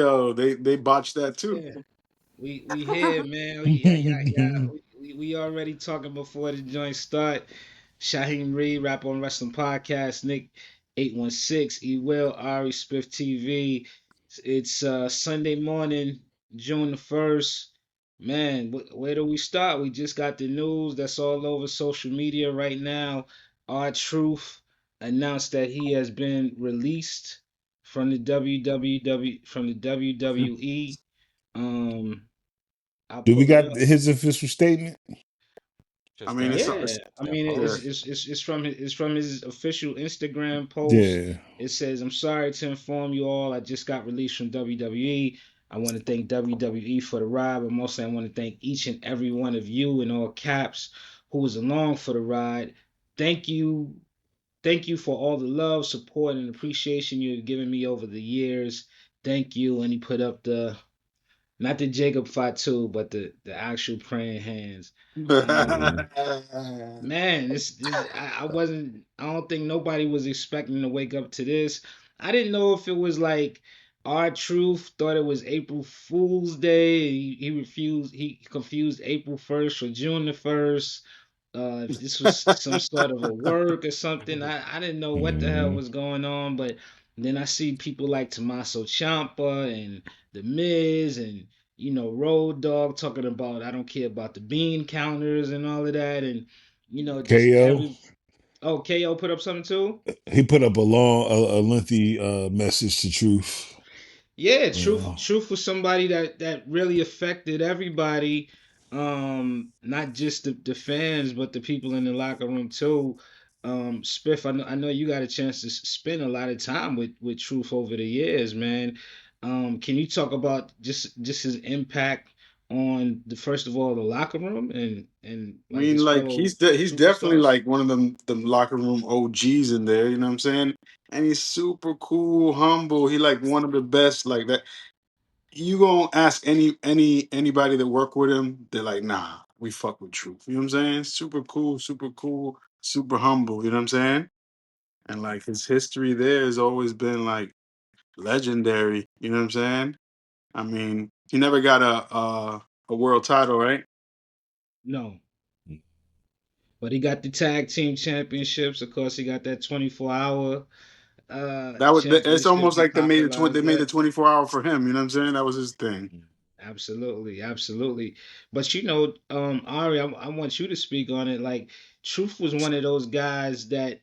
Yo, they botched that too. Yeah, we here, man. We already talking before the joint start. Shaheem Reed, Rap on Wrestling Podcast, Nick 816, E Will, Ari Spiff TV. It's Sunday morning, June the 1st. Man, where do we start? We just got the news that's all over social media right now. R Truth announced that he has been released from the WWE. I'll Do we pull it got up. his official statement? I Just mean, that Yeah, I that mean yeah. post. it's from his official Instagram post. Yeah. It says, "I'm sorry to inform you all, I just got released from WWE. I want to thank WWE for the ride, but mostly I want to thank each and every one of you in all caps who was along for the ride. Thank you, thank you for all the love, support, and appreciation you've given me over the years. Thank you." And he put up the not the Jacob Fatu, but the actual praying hands. Um, Yeah. man, this I wasn't. I don't think nobody was expecting to wake up to this. I didn't know if it was like our truth thought it was April Fool's Day. He refused. He confused April 1st for June the 1st. If this was some sort of a work or something, I didn't know what the hell Mhm. was going on. But then I see people like Tommaso Ciampa and The Miz and Road Dogg talking about I don't care about the bean counters and all of that, and just KO. every KO put up something too. He put up a lengthy message to Truth. Yeah, truth Yeah. truth was somebody that really affected everybody, not just the fans, but the people in the locker room too. Spiff, I know you got a chance to spend a lot of time with Truth over the years, man. Can you talk about just his impact on the first of all the locker room and I like mean, his like fellow he's definitely superstars? like one of them locker room OGs in there. You know what I'm saying? And he's super cool, humble. He like one of the best. Like that. You gonna ask anybody that work with him? They're like, nah, we fuck with Truth. You know what I'm saying? Super cool, super humble. You know what I'm saying? And like his history there has always been like legendary. You know what I'm saying? I mean, he never got a world title, right? No, but he got the tag team championships. Of course, he got that 24 hour It's championship. almost He like they popularized made the that. 24 hour for him. You know what I'm saying? That was his thing. Absolutely, absolutely. But Ari, I want you to speak on it. Like, Truth was one of those guys that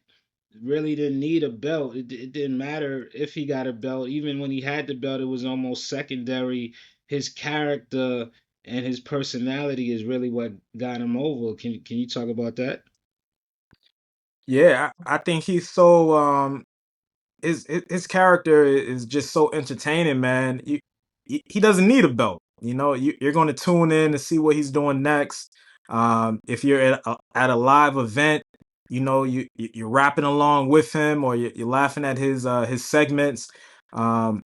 really didn't need a belt. It didn't matter if he got a belt. Even when he had the belt, it was almost secondary. His character and his personality is really what got him over. Can you talk about that? Yeah, I think he's so his character is just so entertaining, man. He doesn't need a belt. You're going to tune in to see what he's doing next. If you're at a live event, you're rapping along with him, or you're laughing at his segments. Um,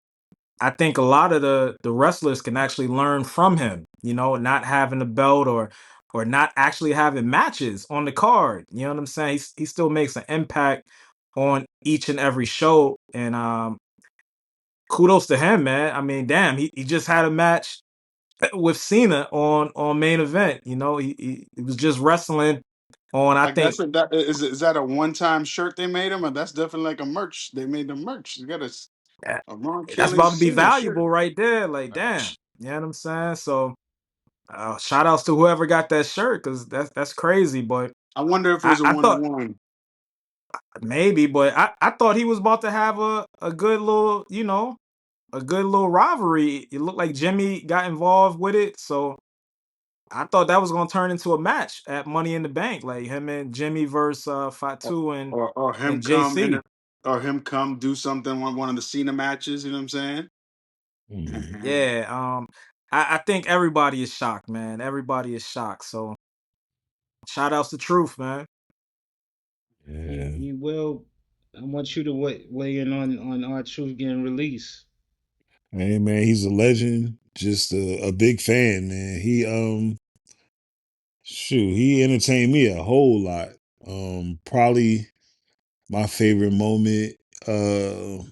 I think a lot of the wrestlers can actually learn from him. Not having a belt or not actually having matches on the card. You know what I'm saying? He still makes an impact on each and every show, and kudos to him, man. I mean, damn, he just had a match with Cena on main event. He was just wrestling on, I Like think. is that a one time shirt they made him, or that's definitely like a merch. They made the merch. You got eh, a Ron That's Kelly about to be Cena shirt. valuable right there. Like, damn, Merch. you know what I'm saying? So, shout outs to whoever got that shirt, because that's crazy. But I wonder if it I, was a I one on thought one. maybe, but I thought he was about to have a good little, a good little rivalry. It looked like Jimmy got involved with it, so I thought that was gonna turn into a match at Money in the Bank, like him and Jimmy versus Or, Fatu and or him and come JC. and or him come do something on one of the Cena matches. You know what I'm saying? Mhm. Yeah, I think everybody is shocked, man. Everybody is shocked. So shout outs to Truth, man. Yeah. You will. I want you to weigh in on our truth getting released. Hey man, he's a legend. Just a big fan, man. He entertained me a whole lot. Probably my favorite moment. Uh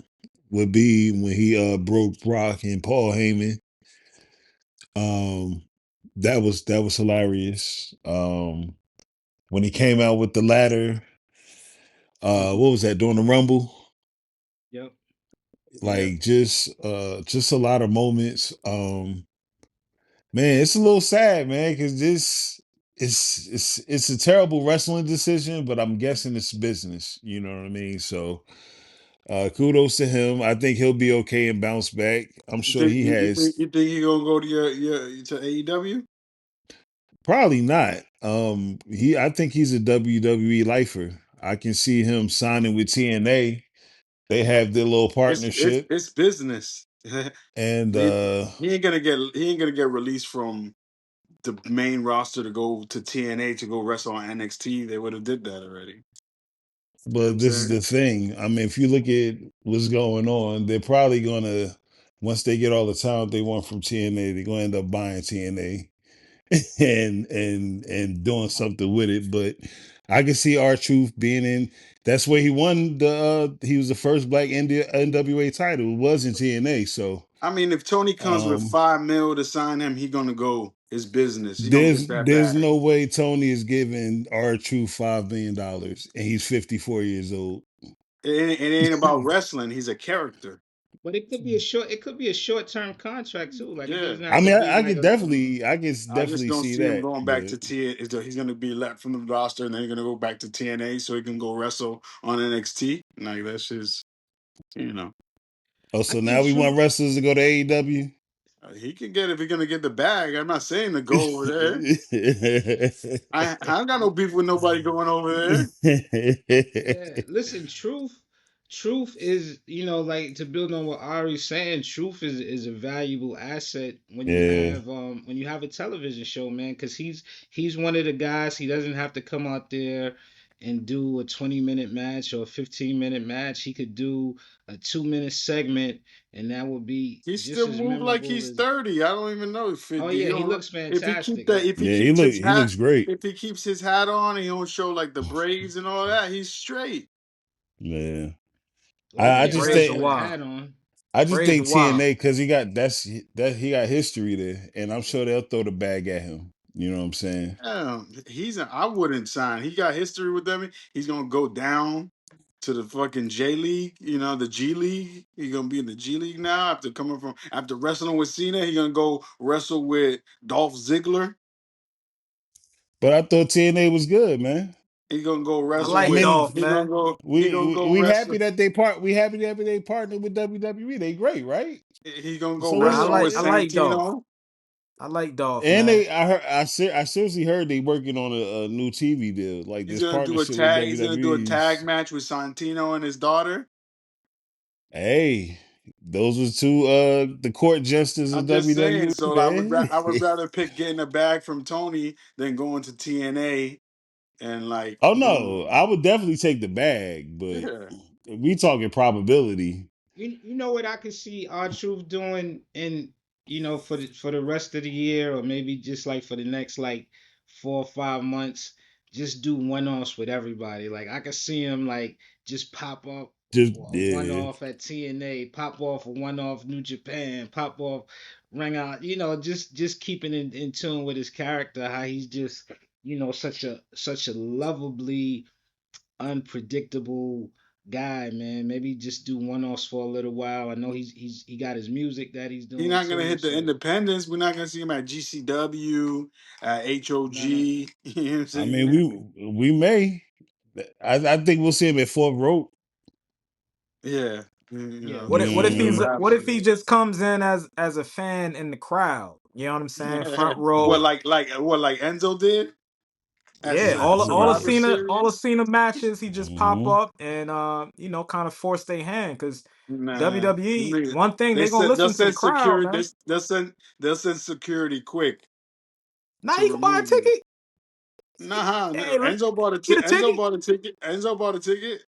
would be when he broke Brock and Paul Heyman. Um, that was hilarious. When he came out with the ladder, Mhm. what was that during the Rumble? Yep. Yeah. Like just a lot of moments. Man, it's a little sad, man, because this it's a terrible wrestling decision, but I'm guessing it's business. You know what I mean? So kudos to him. I think he'll be okay and bounce back. I'm You sure think he has. you think he gonna go to your to AEW? Probably not. I think he's a WWE lifer. I can see him signing with TNA. They have their little partnership, It's business. and he, he ain't gonna get released from the main roster to go to TNA to go wrestle on NXT. They would have did that already. You know what but I'm this is saying? the thing. I mean, if you look at what's going on, they're probably gonna once they get all the talent they want from TNA, they're gonna end up buying TNA and doing something with it. But I can see R-Truth being in. That's where he won the. He was the first Black NWA title. It was in TNA. So I mean, if Tony comes with um, 5 mil to sign him, he gonna go his business. He gonna get that there's bag. no way Tony is giving R-Truth $5 million, and he's 54 years old. It ain't about wrestling. He's a character. But it could be a short. It could be a short-term contract too. Like it Yeah. doesn't I have to mean, be like a. I can I just definitely don't see see him that, going back but to TNA. He's gonna be let from the roster, and then he's gonna go back to TNA so he can go wrestle on NXT. Like that's just, you know, oh, I so now think we Truth. want wrestlers to go to AEW. he can get if he's gonna get the bag. I'm not saying to go over there. I ain't got no beef with nobody going over there. Yeah, listen, truth is, like to build on what Ari's saying, truth is a valuable asset Yeah, when you have a television show, man, because he's one of the guys. He doesn't have to come out there and do a 20-minute match or a 15-minute match. He could do a 2-minute segment, and that would be He just still as move like memorable he's as. 30. I don't even know if Oh it, yeah, you he don't looks fantastic. Like if he yeah, keeps his he hat looks great. if he keeps his hat on, he don't show like the braids and all that. He's straight. Yeah, well, he I can't just wrestle think Razor with a wire. hat on. Razor wire. TNA because he got history there, and I'm sure they'll throw the bag at him. You know what I'm saying? I wouldn't sign. He got history with them. He's gonna go down to the fucking J League, the G League. He's gonna be in the G League now after wrestling with Cena. He's gonna go wrestle with Dolph Ziggler. But I thought TNA was good, man. He's gonna go I wrestle I like with. mean, Dolph, man. He gonna go we happy wrestle. that they partnered with WWE. They great, right? He's gonna go So what's wrestle with I like Dolph. Santino. I like Dolph, and man. they I seriously heard they working on a new TV deal, like He's this gonna do a partnership with tag. He's gonna do a tag WWE's. match with Santino and his daughter. Hey, those was two the court justices of I'm just saying. WWE, So man. I would rather pick getting a bag from Tony than going to TNA and like Oh doing. no, I would definitely take the bag, but Yeah, we talking probability. You know what I could see our truth doing in for the rest of the year, or maybe just like for the next like 4 or 5 months, just do one-offs with everybody. Like I could see him like just pop up Just a yeah. one-off at TNA, pop off a one-off New Japan, pop off ring out, just keeping in tune with his character, how he's just such a lovably unpredictable guy, man. Maybe just do one-offs for a little while. I know he got his music that he's he's doing not gonna too. hit the So independents. We're not gonna see him at GCW, at nah, HOG. You know what I'm I saying? mean we may. I think we'll see him at fourth rope. Yeah, yeah, What for if sure. it Mm, would what happen. if he just comes in as a fan in the crowd? You know what I'm saying? Front row. What like Enzo did at Yeah, Survivor All the Series? Cena matches, he just pop mhm. up and kind of force their hand because Nah, WWE, one thing they they gonna said they'll listen to the send crowd, security. man. They'll send security quick Now to he can buy a remove him. ticket. Nah, no, Hey, Enzo bought a get a ticket. Enzo ticket. bought a ticket. Enzo bought a ticket.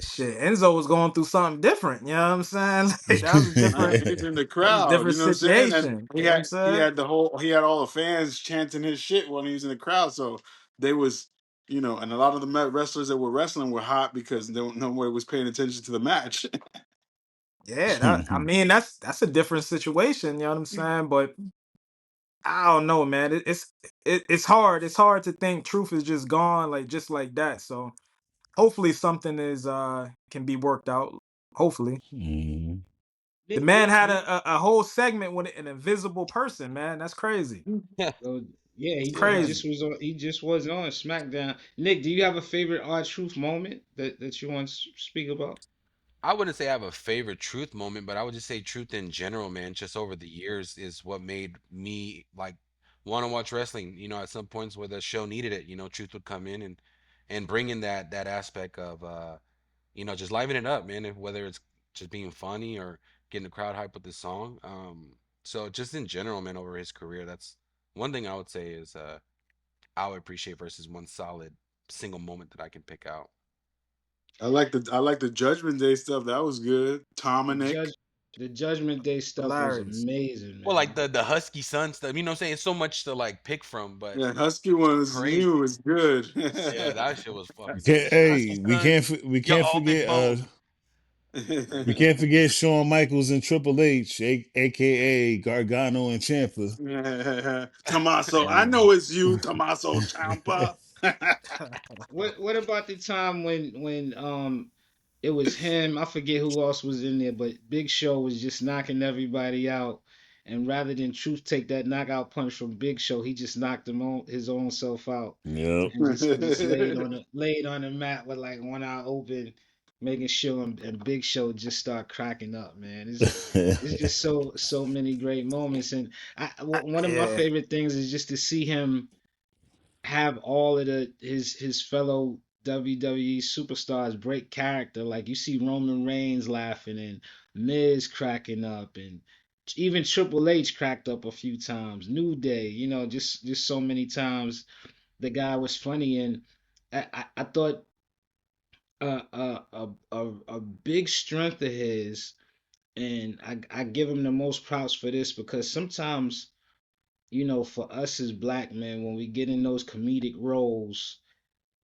Shit, Enzo was going through something different. You know what I'm saying? Like that was a Nah, different, he's in the that was a crowd. different You know what I'm saying? And situation. You know what I'm saying? he had all the fans chanting his shit when he was in the crowd. So they was and a lot of the wrestlers that were wrestling were hot because nobody was paying attention to the match. Yeah, I mean that's a different situation. You know what I'm saying? But I don't know, man. It's hard. It's hard to think Truth is just gone, like just like that. So hopefully something is can be worked out. Hopefully. Mhm. The Nick, man Nick, had Nick. a whole segment with an invisible person, man. That's crazy. So, yeah, It's he crazy. just was on SmackDown. Nick, do you have a favorite R-Truth moment that you want to speak about? I wouldn't say I have a favorite truth moment, but I would just say truth in general, man. Just over the years is what made me like want to watch wrestling. At some points where the show needed it, truth would come in and bring in that aspect of just livening it up, man. Whether it's just being funny or getting the crowd hype with the song. So just in general, man, over his career, that's one thing I would say is I would appreciate versus one solid single moment that I can pick out. I like the Judgment Day stuff. That was good. The Dominic. judge, the Judgment Day stuff was Hilarious. amazing, Well, like man. the husky son stuff, you know what I'm saying? It's so much to like pick from, but Yeah, Husky one was crazy. new. Was good. Yeah, that shit was fucking husky Hey, son. we You're can't all big forget bone. we can't forget Shawn Michaels and Triple H, aka Gargano and Champa. Tommaso, I Um, know it's you, Tommaso Ciampa. What about the time when it was him? I forget who else was in there, but Big Show was just knocking everybody out. And rather than Truth take that knockout punch from Big Show, he just knocked his own self out yep. and just laid on the mat with like one eye open, making sure and Big Show just start cracking up. Man, it's just so many great moments, and one of my Yeah. favorite things is just to see him have all of his fellow WWE superstars break character. Like you see Roman Reigns laughing and Miz cracking up and even Triple H cracked up a few times. New Day, just so many times the guy was funny and I thought a big strength of his and I give him the most props for this because sometimes for us as black men when we get in those comedic roles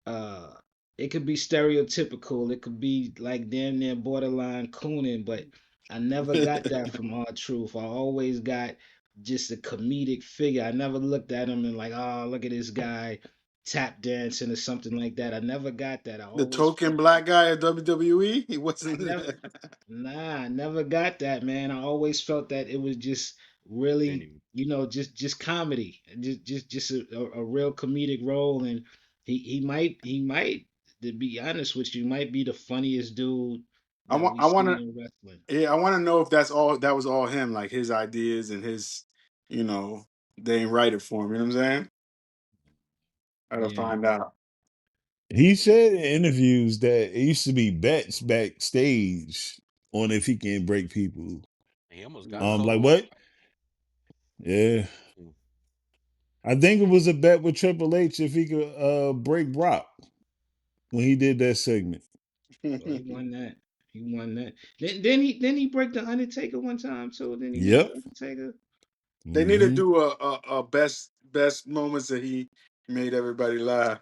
uh it could be stereotypical, it could be like damn near borderline cooning, but I never got that from our truth. I always got just a comedic figure. I never looked at him and like, oh, look at this guy tap dancing or something like that. I never got that. I The always token felt black guy at WWE. He I wasn't. never Nah, I never got that, man. I always felt that it was just really, Genuine. just comedy, just a real comedic role, and he might, to be honest with you, might be the funniest dude I that want. we I want seen to. in wrestling. Yeah, I want to know if that's all. That was all him, like his ideas and his. You know, they ain't write it for him. You know what I'm saying? I gotta Yeah, find out. He said in interviews that it used to be bets backstage on if he can break people. He almost got Yeah. Like Solo. what? Yeah. Mm. I think it was a bet with Triple H if he could break Brock when he did that segment. well, he won that. He won that. Then he break the Undertaker one time too. Then he beat the Yep. Undertaker. They need to Hmm. do a best moments that he made everybody laugh.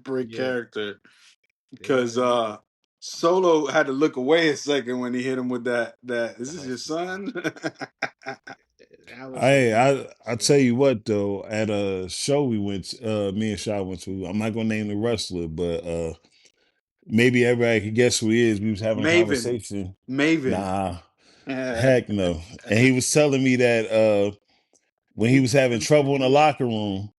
Break Yeah, character they because gotta do. Solo had to look away a second when he hit him with that. Is The this your husky son. son? That was I hilarious. tell you what though, at a show we went, me and Shaw went to. I'm not gonna name the wrestler, but maybe everybody could guess who he is. We was having a Maven, conversation. Maven. Nah, heck no. And he was telling me that when he was having trouble in the locker room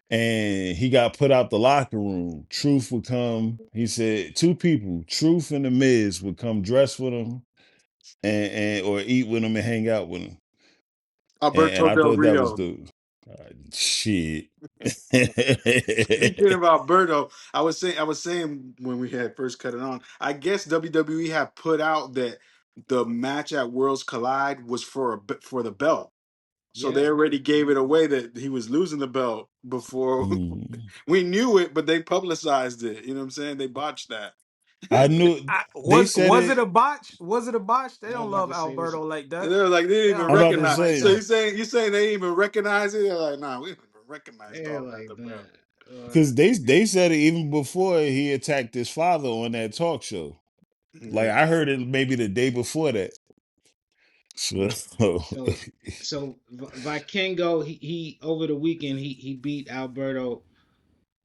and he got put out the locker room, Truth would come. He said two people, Truth and the Miz, would come dress with him and or eat with him and hang out with him. And Alberto I Del thought that was Rio. the shit. Speaking of Alberto, I was saying when we had first cut it on, I guess WWE had put out that the match at Worlds Collide was for the belt. So they Yeah. already gave it away that he was losing the belt before Mm. we knew it, but they publicized it. You know what I'm saying? They botched that. I knew they said Was it a it. botch? Was it a botch? They I was don't about love to say this. Alberto like And that. they were like, they They didn't even don't I'm about like to him recognize. like say So that. you're saying they didn't even recognize it? They're like, nah, we didn't even recognize Yeah, Dolph as like the belt. that. because they said it even before he attacked his father on that talk show. Like Yeah. I heard it maybe the day before that. So So Vikingo, he over the weekend he beat Alberto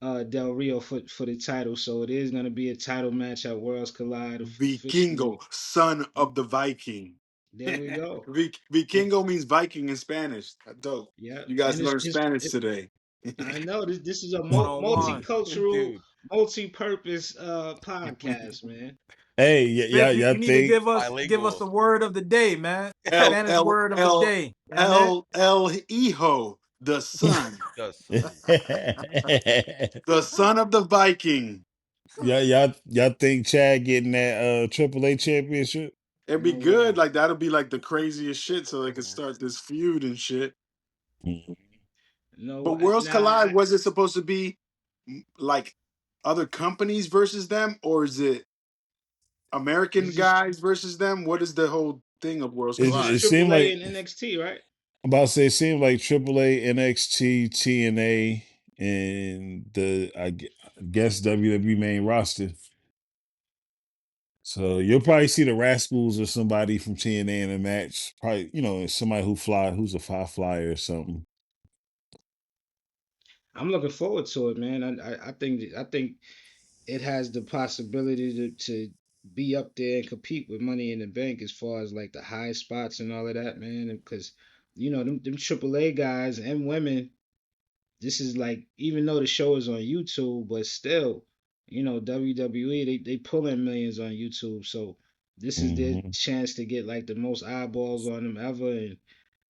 Del Rio for the title. So it is gonna be a title match at Worlds Collide Vikingo, officially. son of the Viking. There we go. And Vikingo means Viking in Spanish. Dope. yeah, You guys and learned Spanish today. I know this is a 101. multicultural, Dude, multi-purpose podcast, man. hey, Nick, y'all you need to think give us bilingual. the word of the day, man. El Spanish El word of the El day. And El Hijo, the son, The son. the son of the Viking. y'all think Chad getting that AAA championship? It'd be No good. way. Like that'll be like the craziest shit, so they could start this feud and shit. Mhm. No, But Worlds nah. Collide, was it supposed to be like other companies versus them, or is it American It's just guys versus them? What is the whole thing of Worlds it's Collide? just It seemed AAA like and NXT, right? I'm about to say it seemed like AAA, NXT, TNA, and guess WWE main roster. So you'll probably see the Rascals or somebody from TNA in a match. Probably, somebody who's a fly flyer or something. I'm looking forward to it, man. I think it has the possibility to be up there and compete with Money in the Bank as far as like the high spots and all of that, man. Because them AAA guys and women, this is like even though the show is on YouTube, but still, WWE they pull in millions on YouTube, so this is their Hmm. chance to get like the most eyeballs on them ever, and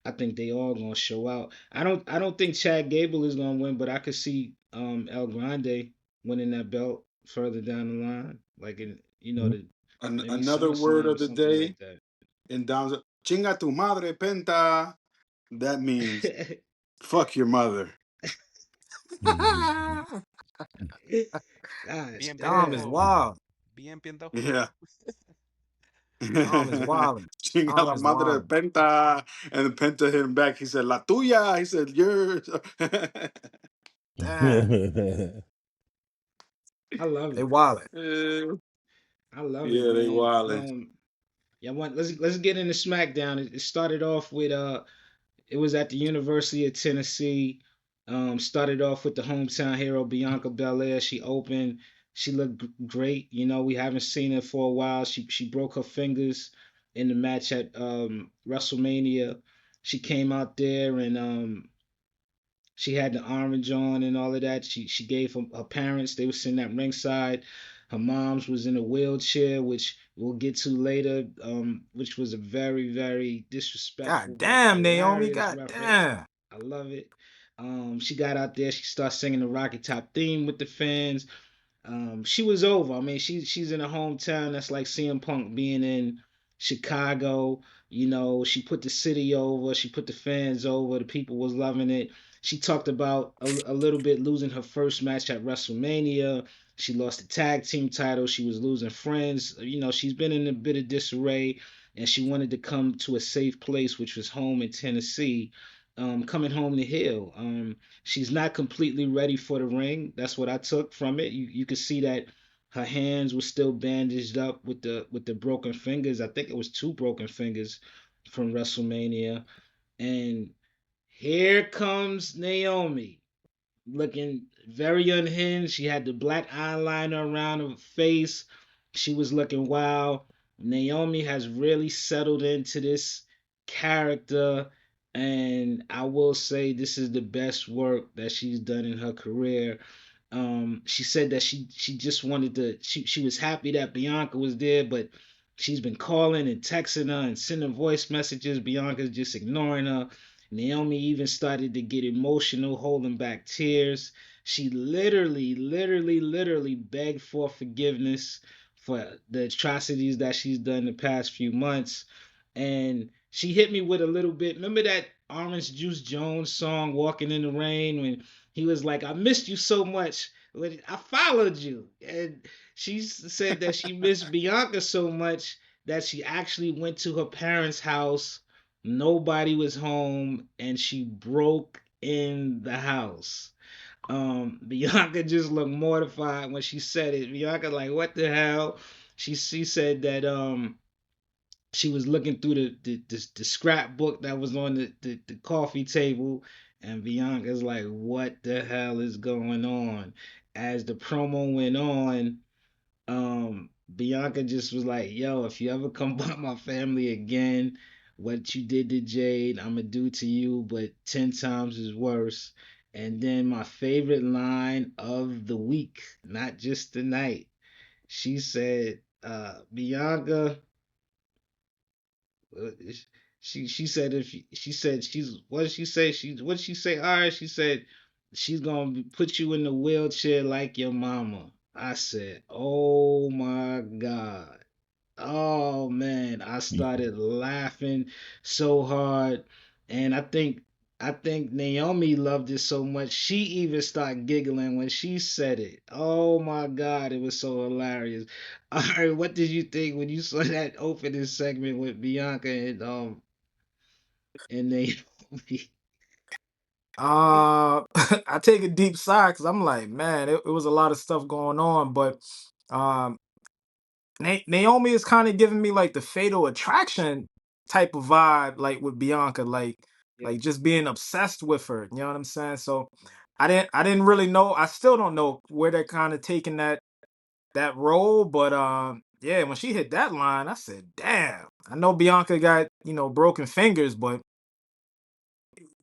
I think they all gonna show out. I don't think Chad Gable is gonna win, but I could see El Grande winning that belt further down the line, like in the maybe Another word SummerSlam or of the something day like that. in down. Chinga tu madre penta. That means fuck your mother. Gosh Bien Dom is damn. pendejo. wild. Bien pendejo. Yeah. Dom is wild. Chinga Dom la is madre wild. penta. And the penta hit him back. He said, La tuya. He said, yours. Damn. I love They it. wild. Eh, I love it, yeah, they man. wildin'. Yeah, let's get into SmackDown. It started off with it was at the University of Tennessee. Started off with the hometown hero Bianca Belair. She opened. She looked great. We haven't seen her for a while. She broke her fingers in the match at WrestleMania. She came out there and she had the orange on and all of that. She gave her parents. They were sitting at ringside. Her mom's was in a wheelchair, which we'll get to later. Which was a very very disrespectful God but damn, Naomi. hilarious God reference. damn. I love it. She got out there. She started singing the Rocky Top theme with the fans. She was over. I mean, she's in a hometown that's like CM Punk being in Chicago. She put the city over. She put the fans over. The people was loving it. She talked about a little bit losing her first match at WrestleMania. She lost the tag team title. She was losing friends. She's been in a bit of disarray, and she wanted to come to a safe place, which was home in Tennessee. Coming home to heal. She's not completely ready for the ring. That's what I took from it. You could see that her hands were still bandaged up with the broken fingers. I think it was two broken fingers from WrestleMania. And here comes Naomi looking very unhinged. She had the black eyeliner around her face. She was looking wild. Naomi has really settled into this character, and I will say this is the best work that she's done in her career. She said that she just wanted to. She was happy that Bianca was there, but she's been calling and texting her and sending voice messages. Bianca's just ignoring her. Naomi even started to get emotional, holding back tears. She literally begged for forgiveness for the atrocities that she's done the past few months. And she hit me with a little bit. Remember that Orange Juice Jones song, Walking in the Rain, when he was like, I missed you so much when I followed you. And she said that she missed Bianca so much that she actually went to her parents' house. Nobody was home, and she broke in the house. Bianca just looked mortified when she said it. Bianca like, what the hell? She said that she was looking through the scrapbook that was on the coffee table, and Bianca's like, "What the hell is going on?" As the promo went on, Bianca just was like, "Yo, if you ever come by my family again, what you did to Jade, I'ma do to you, but 10 times is worse." And then my favorite line of the week, not just the night, she said, Bianca, uh, she said if she said she's what did she say? What did she say? All right, she said she's gonna put you in the wheelchair like your mama. I said, oh my god. Oh man, I started laughing so hard, and I think Naomi loved it so much she even started giggling when she said it. Oh my God, it was so hilarious. All right, what did you think when you saw that opening segment with Bianca and Naomi? I take a deep sigh because I'm like, man, it was a lot of stuff going on, but um, Naomi is kind of giving me like the fatal attraction type of vibe, like with Bianca, Yeah. like just being obsessed with her. You know what I'm saying? So I didn't really know. I still don't know where they're kind of taking that role, but yeah, when she hit that line, I said, damn. I know Bianca got broken fingers, but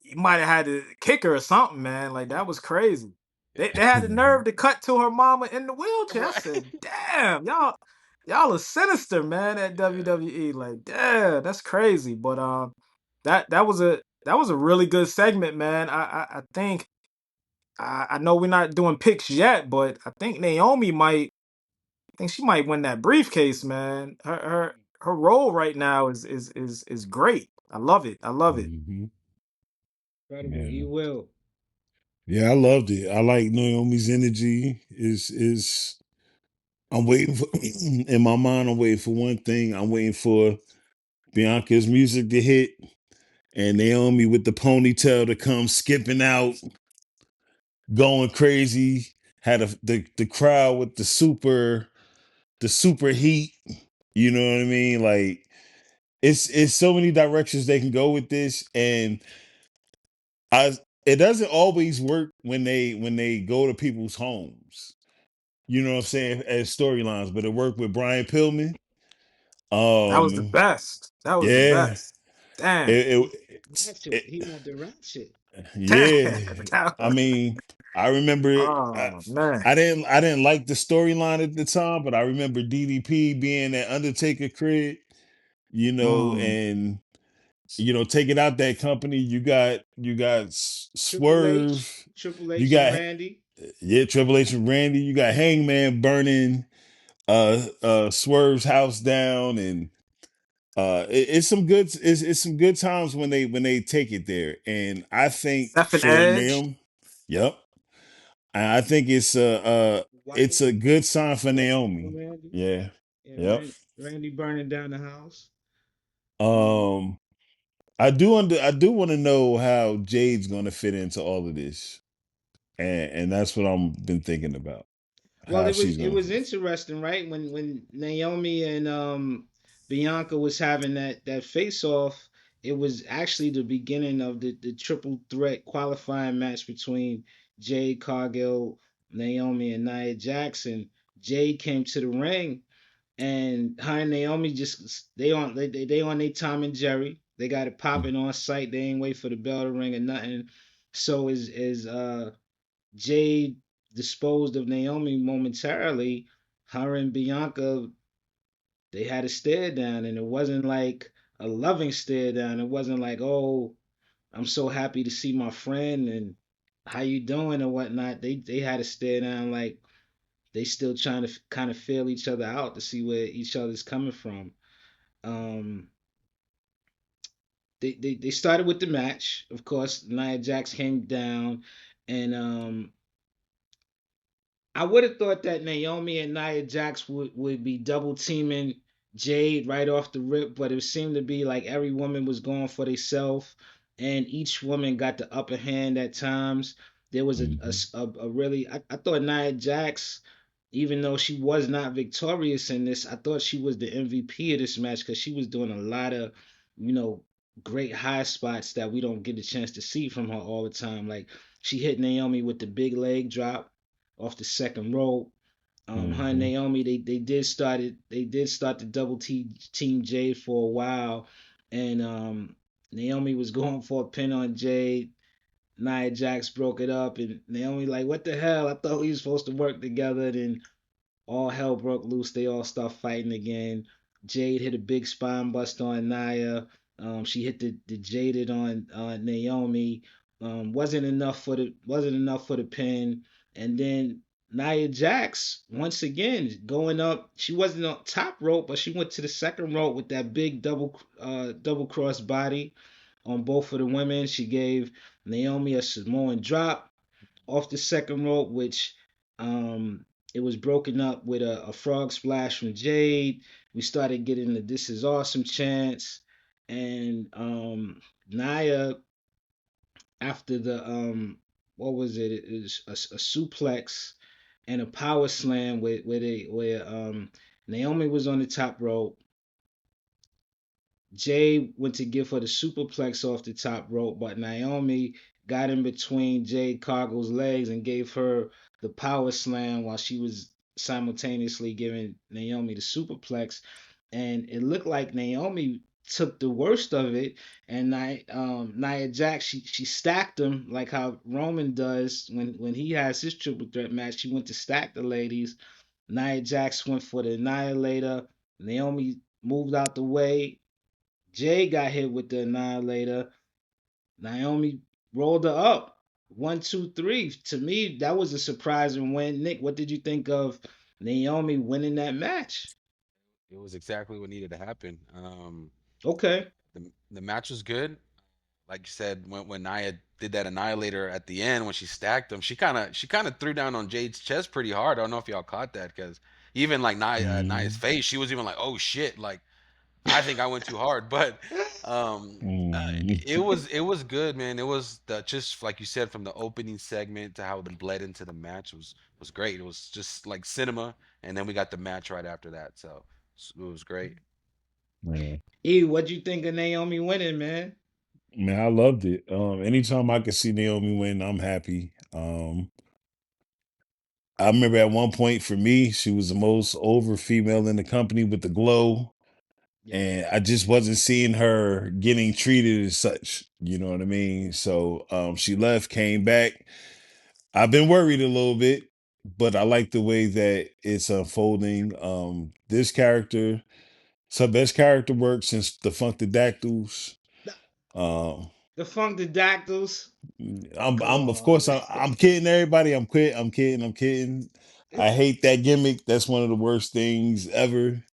you might have had to kick her or something, man. Like that was crazy. They had the nerve to cut to her mama in the wheelchair. I Right. said, damn, y'all are sinister, man, at WWE. Like, damn, that's crazy. But that was a really good segment, man. I think I know we're not doing picks yet, but I think Naomi might I think she might win that briefcase, man. Her role right now is great. I love it. I love it. Mhm. Incredible. He Yeah. will. Yeah, I loved it. I like Naomi's energy. Is I'm waiting for in my mind. I'm waiting for one thing. I'm waiting for Bianca's music to hit and Naomi with the ponytail to come skipping out, going crazy. Had the crowd with the super heat. You know what I mean? Like it's so many directions they can go with this, and I it doesn't always work when they go to people's homes. You know what I'm saying, as storylines, but it worked with Brian Pillman. That was the Um, best. That was the yeah, best. Damn. it He want the ratchet. yeah. That I was- mean, I remember it. oh man. I didn't like the storyline at the time, but I remember DDP being at Undertaker crib, Mm. and taking out that company. You got Triple H, Swerve, Triple you H and got Randy. yeah, Triple H and Randy, you got Hangman burning Swerve's house down, and it's some good times when they take it there, and I think Seth and for Edge. them, yep, and I think it's Wyatt, a good sign for Wyatt and Naomi. Randy. Yeah, Yeah, yep. Randy burning down the house. Um, Um, I do want to know how Jade's going to fit into all of this, and that's what I'm been thinking about, well, how it was she's it going was to. interesting, right? When Naomi and Bianca was having that face off, it was actually the beginning of the triple threat qualifying match between Jade Cargill, Naomi, and Nia Jackson. Jade came to the ring, and her and Naomi just they on their Tom and Jerry. They got it popping on site. They ain't wait for the bell to ring or nothing. So is Jade disposed of Naomi momentarily, her and Bianca, they had a stare down, and it wasn't like a loving stare down. It wasn't like, oh, I'm so happy to see my friend and how you doing or whatnot. They had a stare down like they still trying to kind of feel each other out to see where each other's coming from. Um, they started with the match, of course. Nia Jax came down, and I would have thought that Naomi and Nia Jax would be double teaming Jade right off the rip, but it seemed to be like every woman was going for themselves, and each woman got the upper hand at times. There was Mhm. a really I thought Nia Jax. even though she was not victorious in this, I thought she was the MVP of this match because she was doing a lot of, you know, great high spots that we don't get a chance to see from her all the time. Like she hit Naomi with the big leg drop off the second rope. Her and Hmm. Naomi, they did start the double team Jade for a while, and Naomi was going for a pin on Jade. Nia Jax broke it up, and Naomi like, what the hell? I thought we were supposed to work together. Then all hell broke loose. They all start fighting again. Jade hit a big spine bust on Nia. She hit the jaded on Naomi. Wasn't enough for the pin. And then Nia Jax once again going up. She wasn't on top rope, but she went to the second rope with that big double cross body on both of the women. She gave Naomi a Samoan drop off the second rope, which um, it was broken up with a frog splash from Jade. We started getting the "This is awesome" chants, and Naya after the what was it? It was a suplex and a power slam where Naomi was on the top rope. Jay went to give her the superplex off the top rope, but Naomi got in between Jade Cargill's legs and gave her the power slam while she was simultaneously giving Naomi the superplex. And it looked like Naomi took the worst of it, and Nia Jax she stacked them like how Roman does when he has his triple threat match. She went to stack the ladies. Nia Jax went for the Annihilator. Naomi moved out the way. Jay got hit with the Annihilator. Naomi rolled her up. One, two, three. To me, that was a surprising win. Nick, what did you think of Naomi winning that match? It was exactly what needed to happen. Okay. The match was good. Like you said, when Nia did that annihilator at the end when she stacked them, she kind of threw down on Jade's chest pretty hard. I don't know if y'all caught that because even like Nia's Hmm. face, she was even like, "Oh shit!" Like I think I went too hard, but uh, Hmm. it was good, man. It was just like you said from the opening segment to how it bled into the match was great. It was just like cinema, and then we got the match right after that, so it was great. Man, E, what'd you think of Naomi winning, man? man, I loved it. Anytime I could see Naomi win, I'm happy. I remember at one point for me, she was the most over female in the company with the glow. Yeah. And I just wasn't seeing her getting treated as such. You know what I mean? So she left, came back. I've been worried a little bit, but I like the way that it's unfolding. This character, it's her best character work since the Funkadactyls. The, Um, the Funkadactyls. Come I'm of on, course man. I'm kidding everybody. I'm kidding. I hate that gimmick. That's one of the worst things ever.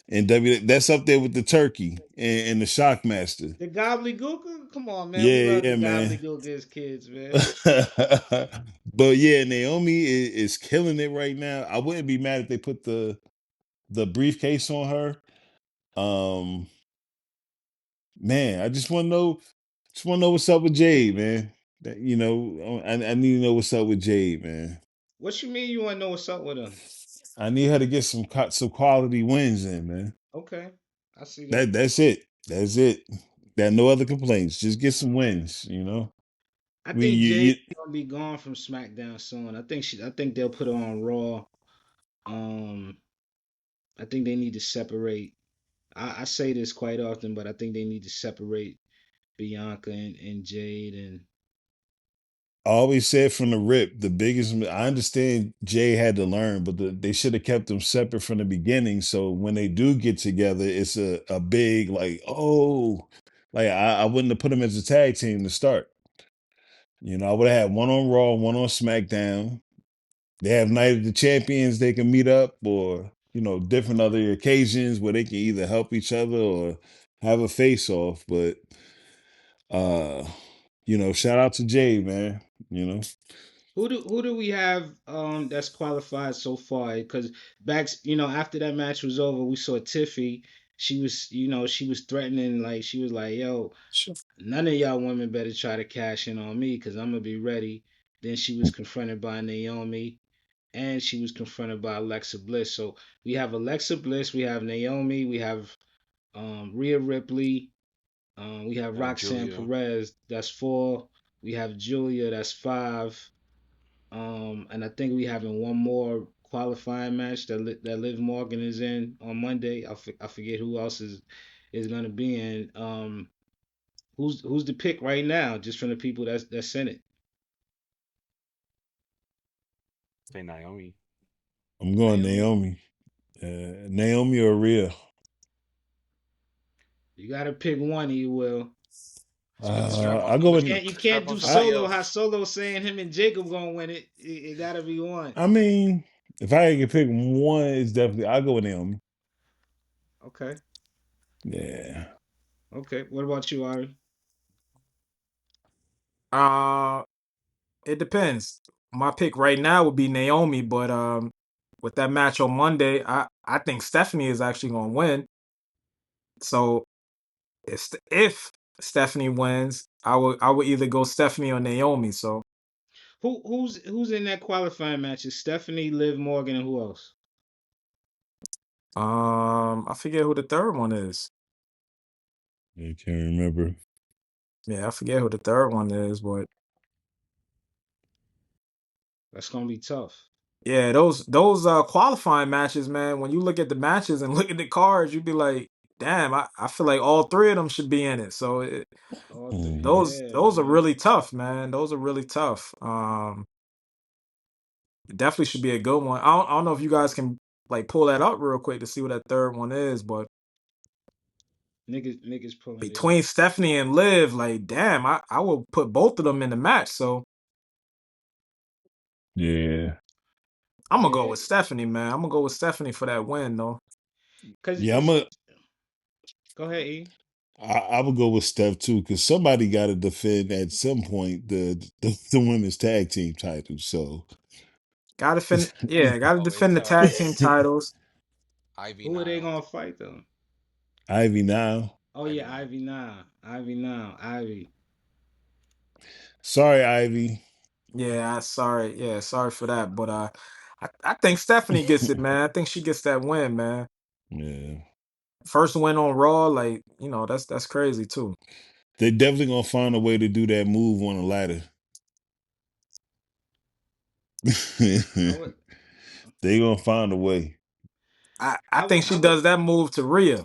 And that's up there with the turkey and the Shockmaster. The Gobbledygooker? Come on, man. We Yeah, love the yeah, man. Gobbledygooker as kids, man. But yeah, Naomi is killing it right now. I wouldn't be mad if they put the briefcase on her. Um, man, I just want to know what's up with Jade, man. I need to know what's up with Jade, man. What you mean you want to know what's up with her? I need her to get some quality wins in, man. Okay. I see that. That's it. That's it. Got no other complaints. Just get some wins. I We think you, Jay's you gonna be gone from SmackDown soon. I think they'll put her on Raw. Um, I think they need to separate. I say this quite often, but I think they need to separate Bianca and Jade. And I always said from the rip, the biggest. I understand Jay had to learn, but they should have kept them separate from the beginning. So when they do get together, it's a big like, oh, like I wouldn't have put them as a tag team to start. I would have had one on Raw, one on SmackDown. They have Night of the Champions. They can meet up, or different other occasions where they can either help each other or have a face off. But uh, shout out to Jay, man. You know. who do we have that's qualified so far? Because after that match was over, we saw Tiffy. She was threatening, like she was like, "Yo, none of y'all women better try to cash in on me because I'm gonna be ready." Then she was confronted by Naomi. and she was confronted by Alexa Bliss. So we have Alexa Bliss, we have Naomi, we have Rhea Ripley, we have Roxanne Julia. Perez. That's four. We have Julia. That's five. And I think we having one more qualifying match that Liv Morgan is in on Monday. I forget who else is gonna be in. Who's the pick right now? Just from the people that's in it. Say Naomi. I'm going Naomi. Naomi. Naomi or Rhea. You gotta pick one. You will. Put the strap on I go with. You strap can't on do I somebody solo. How else. solo saying him and Jacob gonna win it? It gotta be one. I mean, if I had to pick one, it's definitely I'll go with Naomi. Okay. Yeah. Okay. What about you, Ari? Uh, it depends. My pick right now would be Naomi, but with that match on Monday, I think Stephanie is actually gonna win. So if Stephanie wins, I would either go Stephanie or Naomi. So Who's in that qualifying match? Is Stephanie, Liv Morgan, and who else? I forget who the third one is. I can't remember. Yeah, I forget who the third one is, but That's gonna be tough. yeah, those qualifying matches, man. When you look at the matches and look at the cards, you'd be like, damn, I feel like all three of them should be in it. So Mhm. Yeah, those are man. really tough, man. Those are really tough. It definitely should be a good one. I don't know if you guys can like pull that up real quick to see what that third one is, but Niggas pulling it up. between Stephanie and Liv, like, damn, I will put both of them in the match. So Yeah. I'm gonna go Yeah, with Stephanie, man. I'm gonna go with Stephanie for that win, though. cause Yeah, it's. Go ahead, E. I would go with Steph too, because somebody got to defend at some point the women's tag team title. So Gotta Oh, it's defend the tag team titles. Ivy Who are they Nile. gonna fight though? Ivy now. Oh Ivy yeah, Nile. Ivy now. Ivy now. Ivy. Sorry, Ivy. Sorry for that. But I think Stephanie gets it, man. I think she gets that win, man. Yeah. First win on Raw, like, that's crazy too. They definitely gonna find a way to do that move on a ladder. I would. They gonna find a way. I think I she would. does that move to Rhea.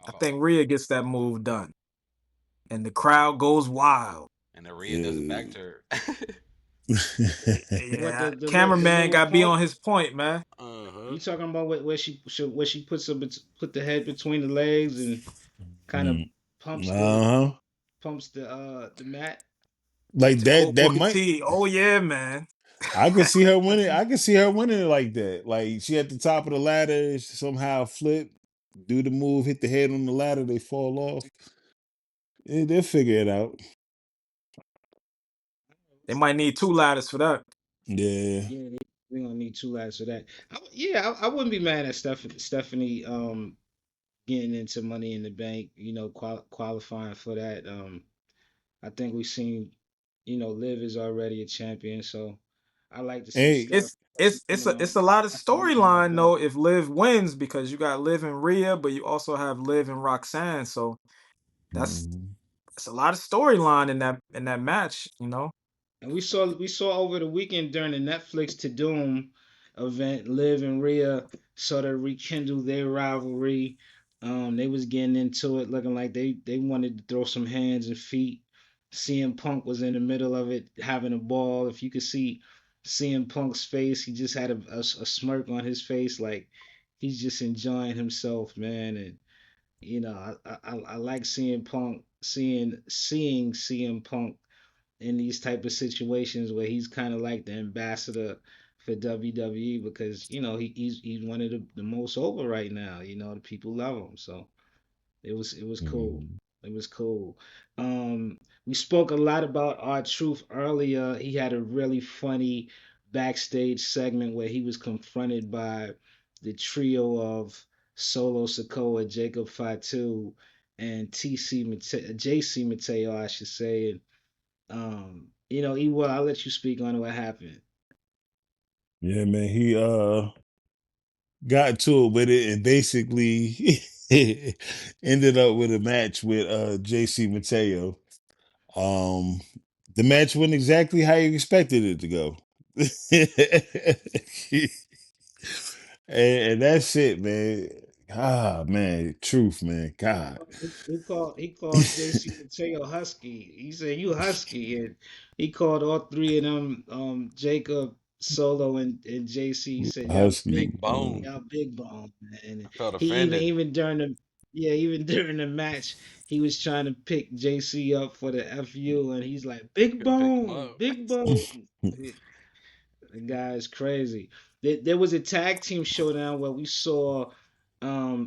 I Oh, think Rhea gets that move done. And the crowd goes wild. and the Rhea does it back Yeah. to her. What Yeah, the cameraman little got be pump? on his point, man. Uh-huh. You talking about where she puts put the head between the legs and kind of pumps the Uh-huh. the mat? Like To quote that Booker might T, oh yeah, man. I could see her winning. I could see her winning it like that. Like she at the top of the ladder, she somehow flip, do the move, hit the head on the ladder, they fall off. They'll figure it out. They might need two ladders for that. Yeah. Yeah, they gonna need two lads for that. Yeah, I wouldn't be mad at Stephanie getting into Money in the Bank. You know, qualifying for that. I think we've seen, Liv is already a champion, so I like to see Hey. Steph It's it's it's a um it's a lot of reaching that storyline belt. though if Liv wins because you got Liv and Rhea, but you also have Liv and Roxanne. So that's Mhm. it's a lot of storyline in that match. And we saw over the weekend during the Netflix to Doom event, Liv and Rhea sort of rekindle their rivalry. They was getting into it, looking like they wanted to throw some hands and feet. CM Punk was in the middle of it, having a ball. If you could see CM Punk's face, he just had a smirk on his face, like he's just enjoying himself, man. And I like seeing Punk, seeing CM Punk in these type of situations where he's kind of like the ambassador for WWE because he's one of the most over right now. The people love him, so it was cool. Mhm. It was cool. We spoke a lot about R-Truth earlier. He had a really funny backstage segment where he was confronted by the trio of Solo Sikoa, Jacob Fatu, and JC Mateo, I should say. Ewa, I'll let you speak on what happened. Yeah, man. He got to it with it and basically ended up with a match with JC Mateo. Um the match went exactly how you expected it to go. and that's it, man. Ah man, truth, man. God. He called JC Mateo Husky. He said you Husky, and he called all three of them Jacob, Solo, and JC. He said Husky. Big bone. y'all big bone, man. And I felt he offended. even during the even during the match he was trying to pick JC up for the FU, and he's like Couldn't pick him up. big bone. The guy is crazy. There was a tag team showdown where we saw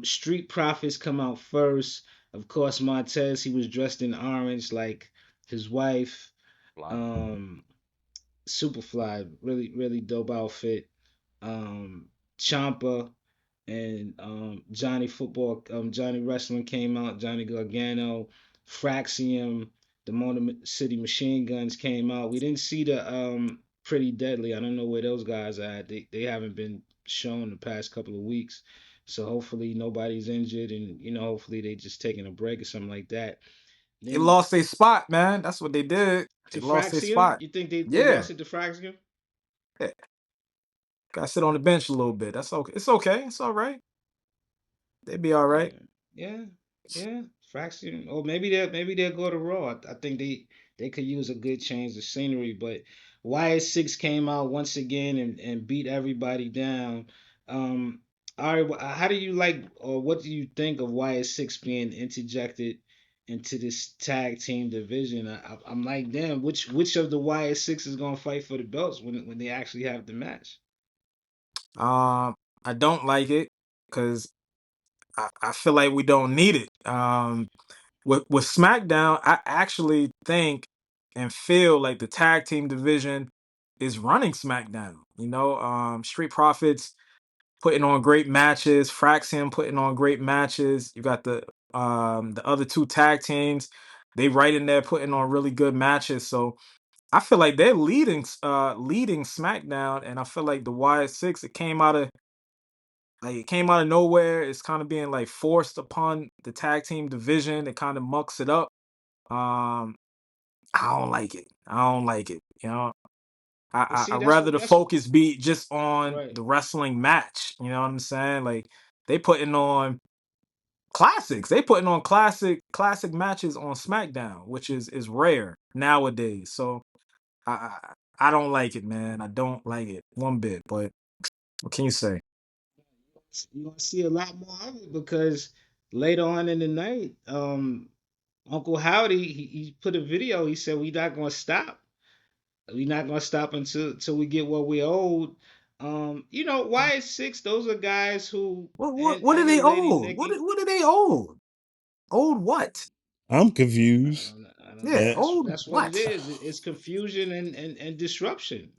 Street Profits come out first. Of course, Montez, he was dressed in orange like his wife. Fly. Um, Superfly, really, really dope outfit. Champa and Johnny Wrestling came out. Johnny Gargano, Fraxium, the Motor City Machine Guns came out. We didn't see the Pretty Deadly. I don't know where those guys are at. They haven't been shown the past couple of weeks. So hopefully nobody's injured, and hopefully they just taking a break or something like that. They Then lost their spot, man. That's what they did. to They lost their Fraxium, spot. you think they Yeah. lost it to Fraxium? Yeah. Gotta sit on the bench a little bit. That's okay. It's okay. It's all right. They be all right. Yeah, yeah, yeah. Fraction, or maybe they'll go to Raw. I think they could use a good change of scenery. But Wyatt Six came out once again and beat everybody down. Um, all right, how do you like, or what do you think of Wyatt Six being interjected into this tag team division? I'm like, damn, which of the Wyatt Six is gonna fight for the belts when they actually have the match? I don't like it because I feel like we don't need it. With SmackDown, I actually think and feel like the tag team division is running SmackDown. Street Profits putting on great matches, Fraxium putting on great matches. You got the other two tag teams, they right in there putting on really good matches. So I feel like they're leading SmackDown, and I feel like the Wyatt Six, it came out of nowhere. It's kind of being like forced upon the tag team division. It kind of mucks it up. Um, I don't like it. I don't like it. But I see, rather the that's focus be just on right. the wrestling match. You know what I'm saying? Like they putting on classics. They putting on classic matches on SmackDown, which is rare nowadays. So I I don't like it, man. I don't like it one bit. But what can you say? You're gonna see a lot more of it because later on in the night, Uncle Howdy he put a video. He said we not gonna stop. We not gonna stop until we get what we owed. Wyatt Six, those are guys who What do and the they lady own? Nikki. What do they own? Old what? I'm confused. I don't know. Yeah, Eh, old That's what it what? is. It's confusion and disruption.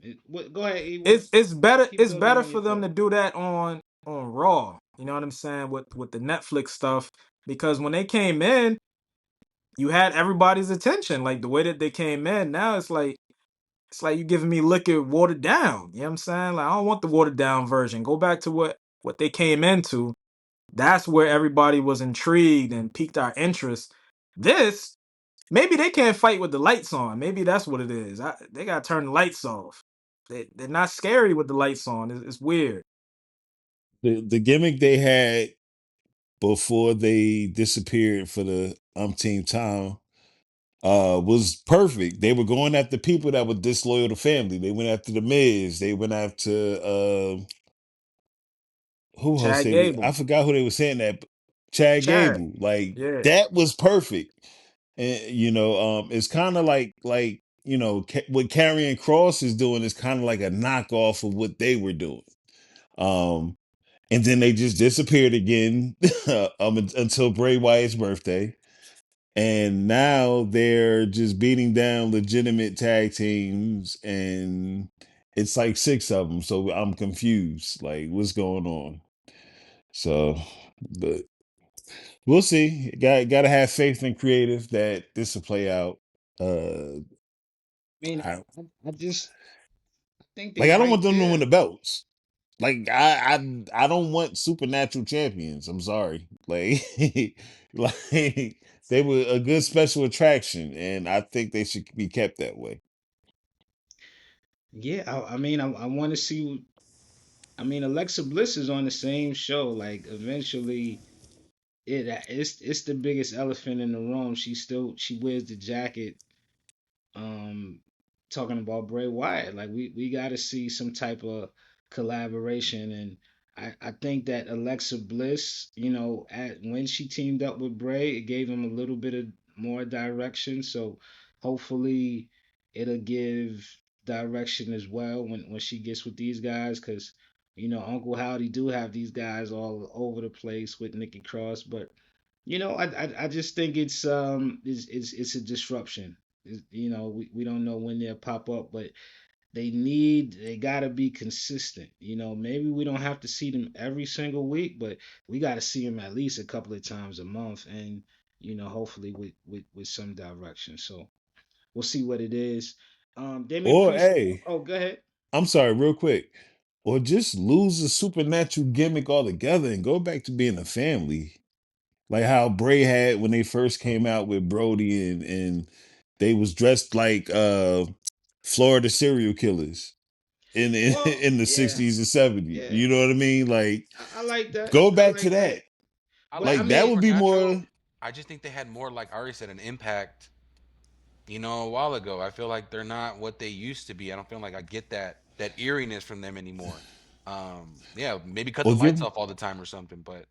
Go ahead, E. It's better Keep it's building better on your for them thought. to do that on Raw. You know what I'm saying? With the Netflix stuff. Because when they came in, you had everybody's attention. Like the way that they came in, now it's like you giving me liquor watered down. You know what I'm saying? Like I don't want the watered down version. Go back to what they came into. That's where everybody was intrigued and piqued our interest. This, maybe they can't fight with the lights on. Maybe that's what it is. They gotta turn the lights off. They're not scary with the lights on. It's weird. the gimmick they had before they disappeared for the umpteenth time was perfect. They were going after people that were disloyal to family. They went after the Miz. They went after who else Chad they was, Gable, I forgot who they were saying that. Chad Chad, Gable. Like yeah, that was perfect. And it's kind of like what Karrion Cross is doing is kind of like a knockoff of what they were doing. Um, and then they just disappeared again until Bray Wyatt's birthday. And now they're just beating down legitimate tag teams, and it's like six of them. So I'm confused. Like, what's going on? So, but we'll see. Gotta have faith in creative that this will play out. I mean, I, I just think they Like I don't right want them to win there. the belts. Like I don't want supernatural champions. I'm sorry. Like like they were a good special attraction, and I think they should be kept that way. Yeah, I mean, I want to see. I mean, Alexa Bliss is on the same show. Like, eventually, it's the biggest elephant in the room. She wears the jacket, um talking about Bray Wyatt. Like, we got to see some type of collaboration, and I think that Alexa Bliss, at when she teamed up with Bray, it gave him a little bit of more direction. So hopefully it'll give direction as well when she gets with these guys, because Uncle Howdy do have these guys all over the place with Nikki Cross. But I just think it's a disruption. We don't know when they'll pop up, but they gotta be consistent. Maybe we don't have to see them every single week, but we gotta see them at least a couple of times a month, and hopefully with some direction. So we'll see what it is. Damian Or Priest. hey, Oh, go ahead. I'm sorry, real quick. Or just lose the supernatural gimmick altogether and go back to being a family. Like how Bray had when they first came out with Brody and they was dressed like Florida serial killers in Well, in the yeah, 60s and 70s. yeah, You know what I mean? Like I like that. go I back to like that. that. I But like I Like the that mean, would be supernatural. more. I just think they had more, like Ari said, an impact. A while ago. I feel like they're not what they used to be. I don't feel like I get that eeriness from them anymore. Yeah, maybe cut Or the lights off all the time or something. But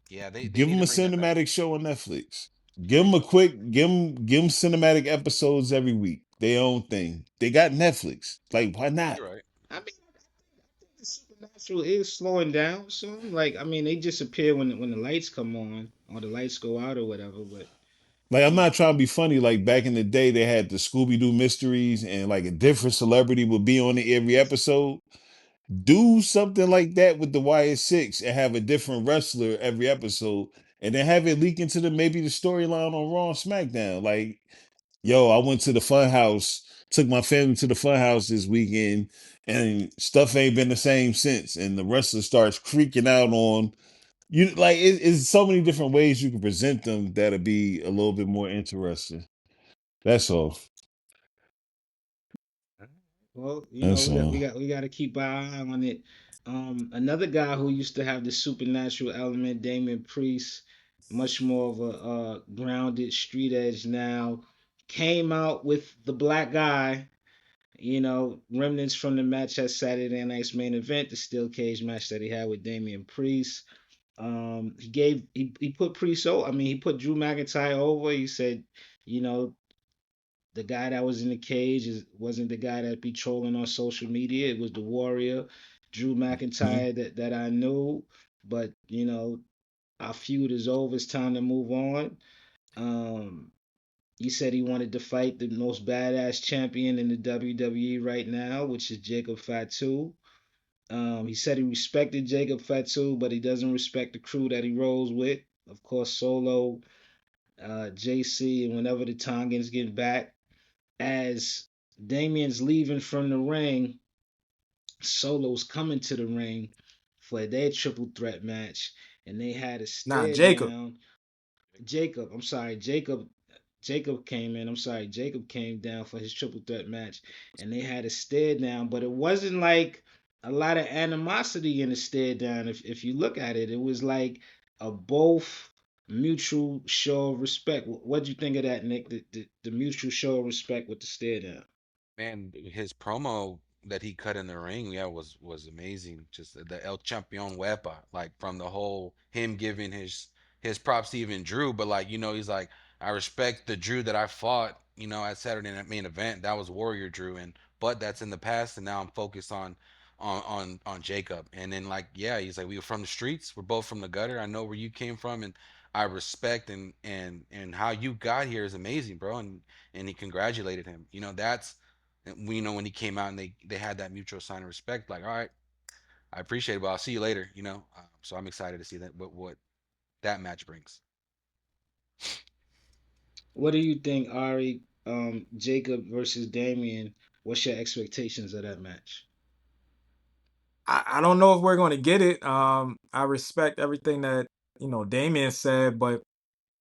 yeah, they give need them to a bring that back. cinematic show on Netflix. Give them a quick give them cinematic episodes every week. Their own thing. They got Netflix. Like why not? You're right. I mean, I think the supernatural is slowing down some. Like, I mean, they disappear when the lights come on or the lights go out or whatever. But Like I'm not um, trying to be funny. Like back in the day, they had the Scooby Doo mysteries, and like a different celebrity would be on it every episode. Do something like that with the YS6 and have a different wrestler every episode, and then have it leak into the maybe the storyline on Raw and SmackDown. Like, yo, I went to the fun house, took my family to the fun house this weekend, and stuff ain't been the same since. And the wrestler starts freaking out on you. Like, it's so many different ways you can present them that'll be a little bit more interesting. That's all. well, That's all. we got to keep our eye on it. Another guy who used to have the supernatural element, Damian Priest, much more of a grounded street edge now, came out with the black guy. Remnants from the match at Saturday Night's main event, the steel cage match that he had with Damian Priest. He put Priest over. I mean, he put Drew McIntyre over. He said, you know, the guy that was in the cage wasn't the guy that be trolling on social media. It was the Warrior, Drew Mhm. McIntyre that I knew. But our feud is over. It's time to move on. Um, he said he wanted to fight the most badass champion in the WWE right now, which is Jacob Fatu. He said he respected Jacob Fatu, but he doesn't respect the crew that he rolls with. Of course, Solo, JC, and whenever the Tongans get back. As Damien's leaving from the ring, Solo's coming to the ring for their triple threat match, and they had a Nah, stare Jacob. down. Jacob came in. I'm sorry, Jacob came down for his triple threat match, and they had a stare down, but it wasn't like a lot of animosity in the stare down. If you look at it, it was like a both mutual show of respect. What'd you think of that, Nick? The mutual show of respect with the stare down. Man, his promo that he cut in the ring, yeah, was amazing. Just the El Champion Wepa, like from the whole him giving his props to even Drew, but like he's like, I respect the Drew that I fought, at Saturday Night Main Event. That was Warrior Drew, and but that's in the past, and now I'm focused on Jacob. And then like, yeah, he's like, we were from the streets, we're both from the gutter. I know where you came from, and I respect and how you got here is amazing, bro. And he congratulated him. That's and we when he came out and they had that mutual sign of respect, like, all right, I appreciate it, but I'll see you later. So I'm excited to see that what that match brings. What do you think, Ari? Jacob versus Damien. What's your expectations of that match? I don't know if we're going to get it. I respect everything that Damian said, but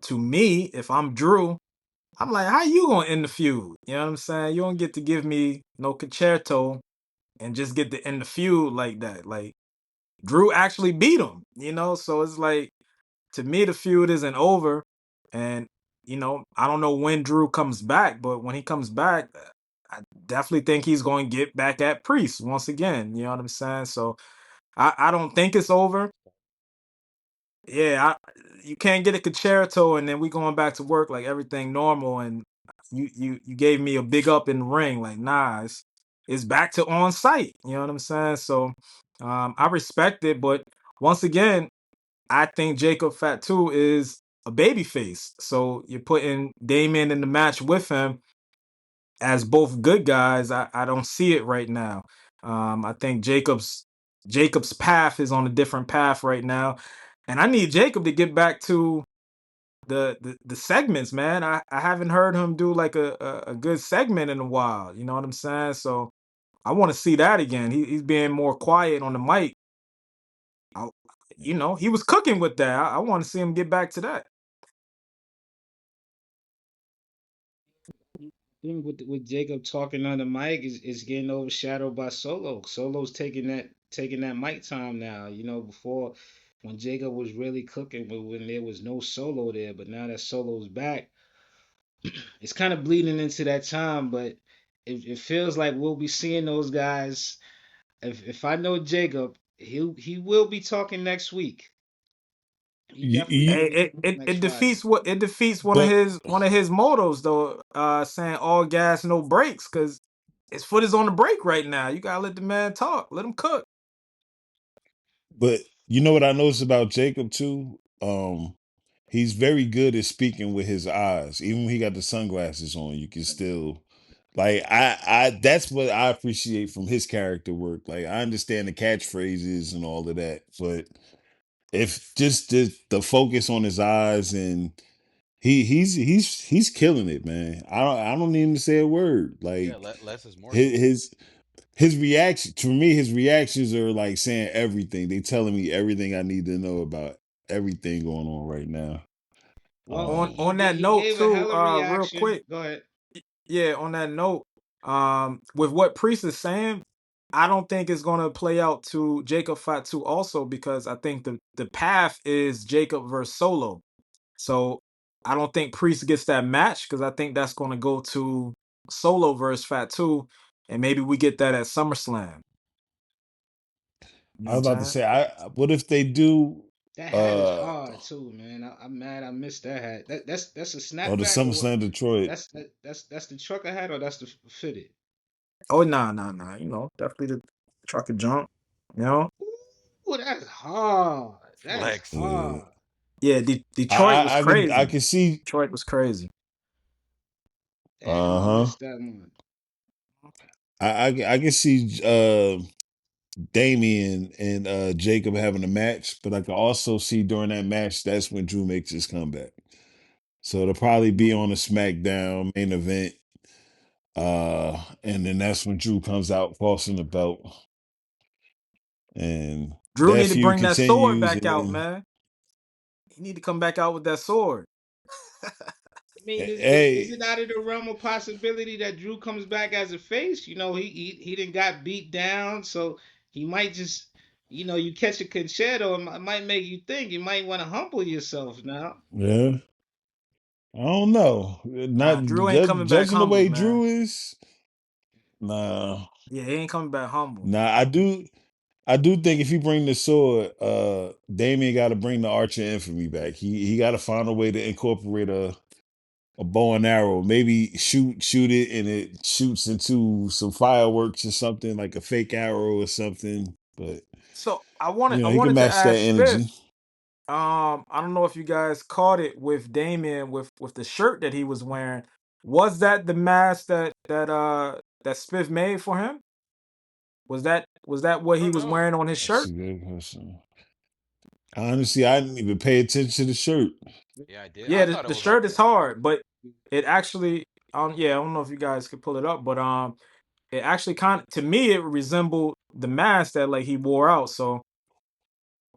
to me, if I'm Drew, I'm like, how you gonna end the feud? You know what I'm saying? You don't get to give me no concerto and just get to end the feud like that. Like Drew actually beat him, so it's like, to me, the feud isn't over. And I don't know when Drew comes back, but when he comes back, I definitely think he's going to get back at Priest once again. You know what I'm saying? So I don't think it's over. Yeah, you can't get a concerto and then we going back to work like everything normal, and you gave me a big up in the ring. Like, nah, it's back to on site. You know what I'm saying? So I respect it, but once again, I think Jacob Fatu is a babyface. So you're putting Damien in the match with him as both good guys. I don't see it right now. I think Jacob's path is on a different path right now. And I need Jacob to get back to the segments, man. I haven't heard him do like a good segment in a while. You know what I'm saying? So I want to see that again. He's being more quiet on the mic. I, he was cooking with that. I want to see him get back to that. Thing with Jacob talking on the mic is getting overshadowed by Solo. Solo's taking that mic time now. Before, when Jacob was really cooking, when there was no Solo there, but now that Solo's back, it's kind of bleeding into that time. But it feels like we'll be seeing those guys. If I know Jacob, he will be talking next week. He You, definitely you, will Hey, be it, talking it, next it Friday. defeats what it defeats one of but his mottos though, saying all gas, no brakes, because his foot is on the brake right now. You gotta let the man talk, let him cook. but you know what I noticed about Jacob too? He's very good at speaking with his eyes. Even when he got the sunglasses on, you can still like I that's what I appreciate from his character work. Like I understand the catchphrases and all of that, but if just the focus on his eyes, and he's killing it, man. I don't need him to say a word. Yeah, Like less is more his sometimes. his his reaction to me, his reactions are like saying everything. They telling me everything I need to know about everything going on right now. Well, he On he, on ga- that he note gave a too, hell of real reaction. quick, Go ahead. yeah, on that note, with what Priest is saying, I don't think it's gonna play out to Jacob Fatu also, because I think the path is Jacob versus Solo. So I don't think Priest gets that match, because I think that's gonna go to Solo versus Fatu, and maybe we get that at SummerSlam. You know I what was I'm about to saying? say, what if they do That hat is uh hard too, man. I'm mad I missed that hat. That's a or the snapback or what? SummerSlam Detroit? That's the trucker hat or that's the fitted. Oh, nah. Definitely the trucker jump. You know? Ooh, that's hard. That's Flexing. Uh, hard. Yeah, Detroit was I crazy. can see. Detroit was crazy. Damn, I Uh-huh. missed that one. I can see Damian and Jacob having a match, but I can also see during that match that's when Drew makes his comeback. So it'll probably be on a SmackDown main event. And then that's when Drew comes out crossing the belt. And Drew that need to feud bring that sword continues, back and out, then man. He need to come back out with that sword. I mean, is hey, it out of the realm of possibility that Drew comes back as a face? He didn't got beat down, so he might just, you catch a concerto, it might make you think. You might want to humble yourself now. yeah. I don't know. Nah, Not Drew ain't coming back judging the humble, way man. Drew is. Nah, Yeah, he ain't coming back humble. nah. I do think if he bring the sword, Damien got to bring the Arch of Infamy back. He got to find a way to incorporate a bow and arrow. Maybe shoot it and it shoots into some fireworks or something, like a fake arrow or something. But So I he can wanted to match that ask Spiff. energy. I don't know if you guys caught it with Damien with the shirt that he was wearing. Was that the mask that Spiff made for him? Was that what I he don't was know. wearing on his That's shirt? a good question. Honestly, I didn't even pay attention to the shirt. Yeah, I did. I Yeah, thought it the was like shirt is hard, but it actually yeah, I don't know if you guys could pull it up, but it actually kind of, to me, it resembled the mask that like he wore out. So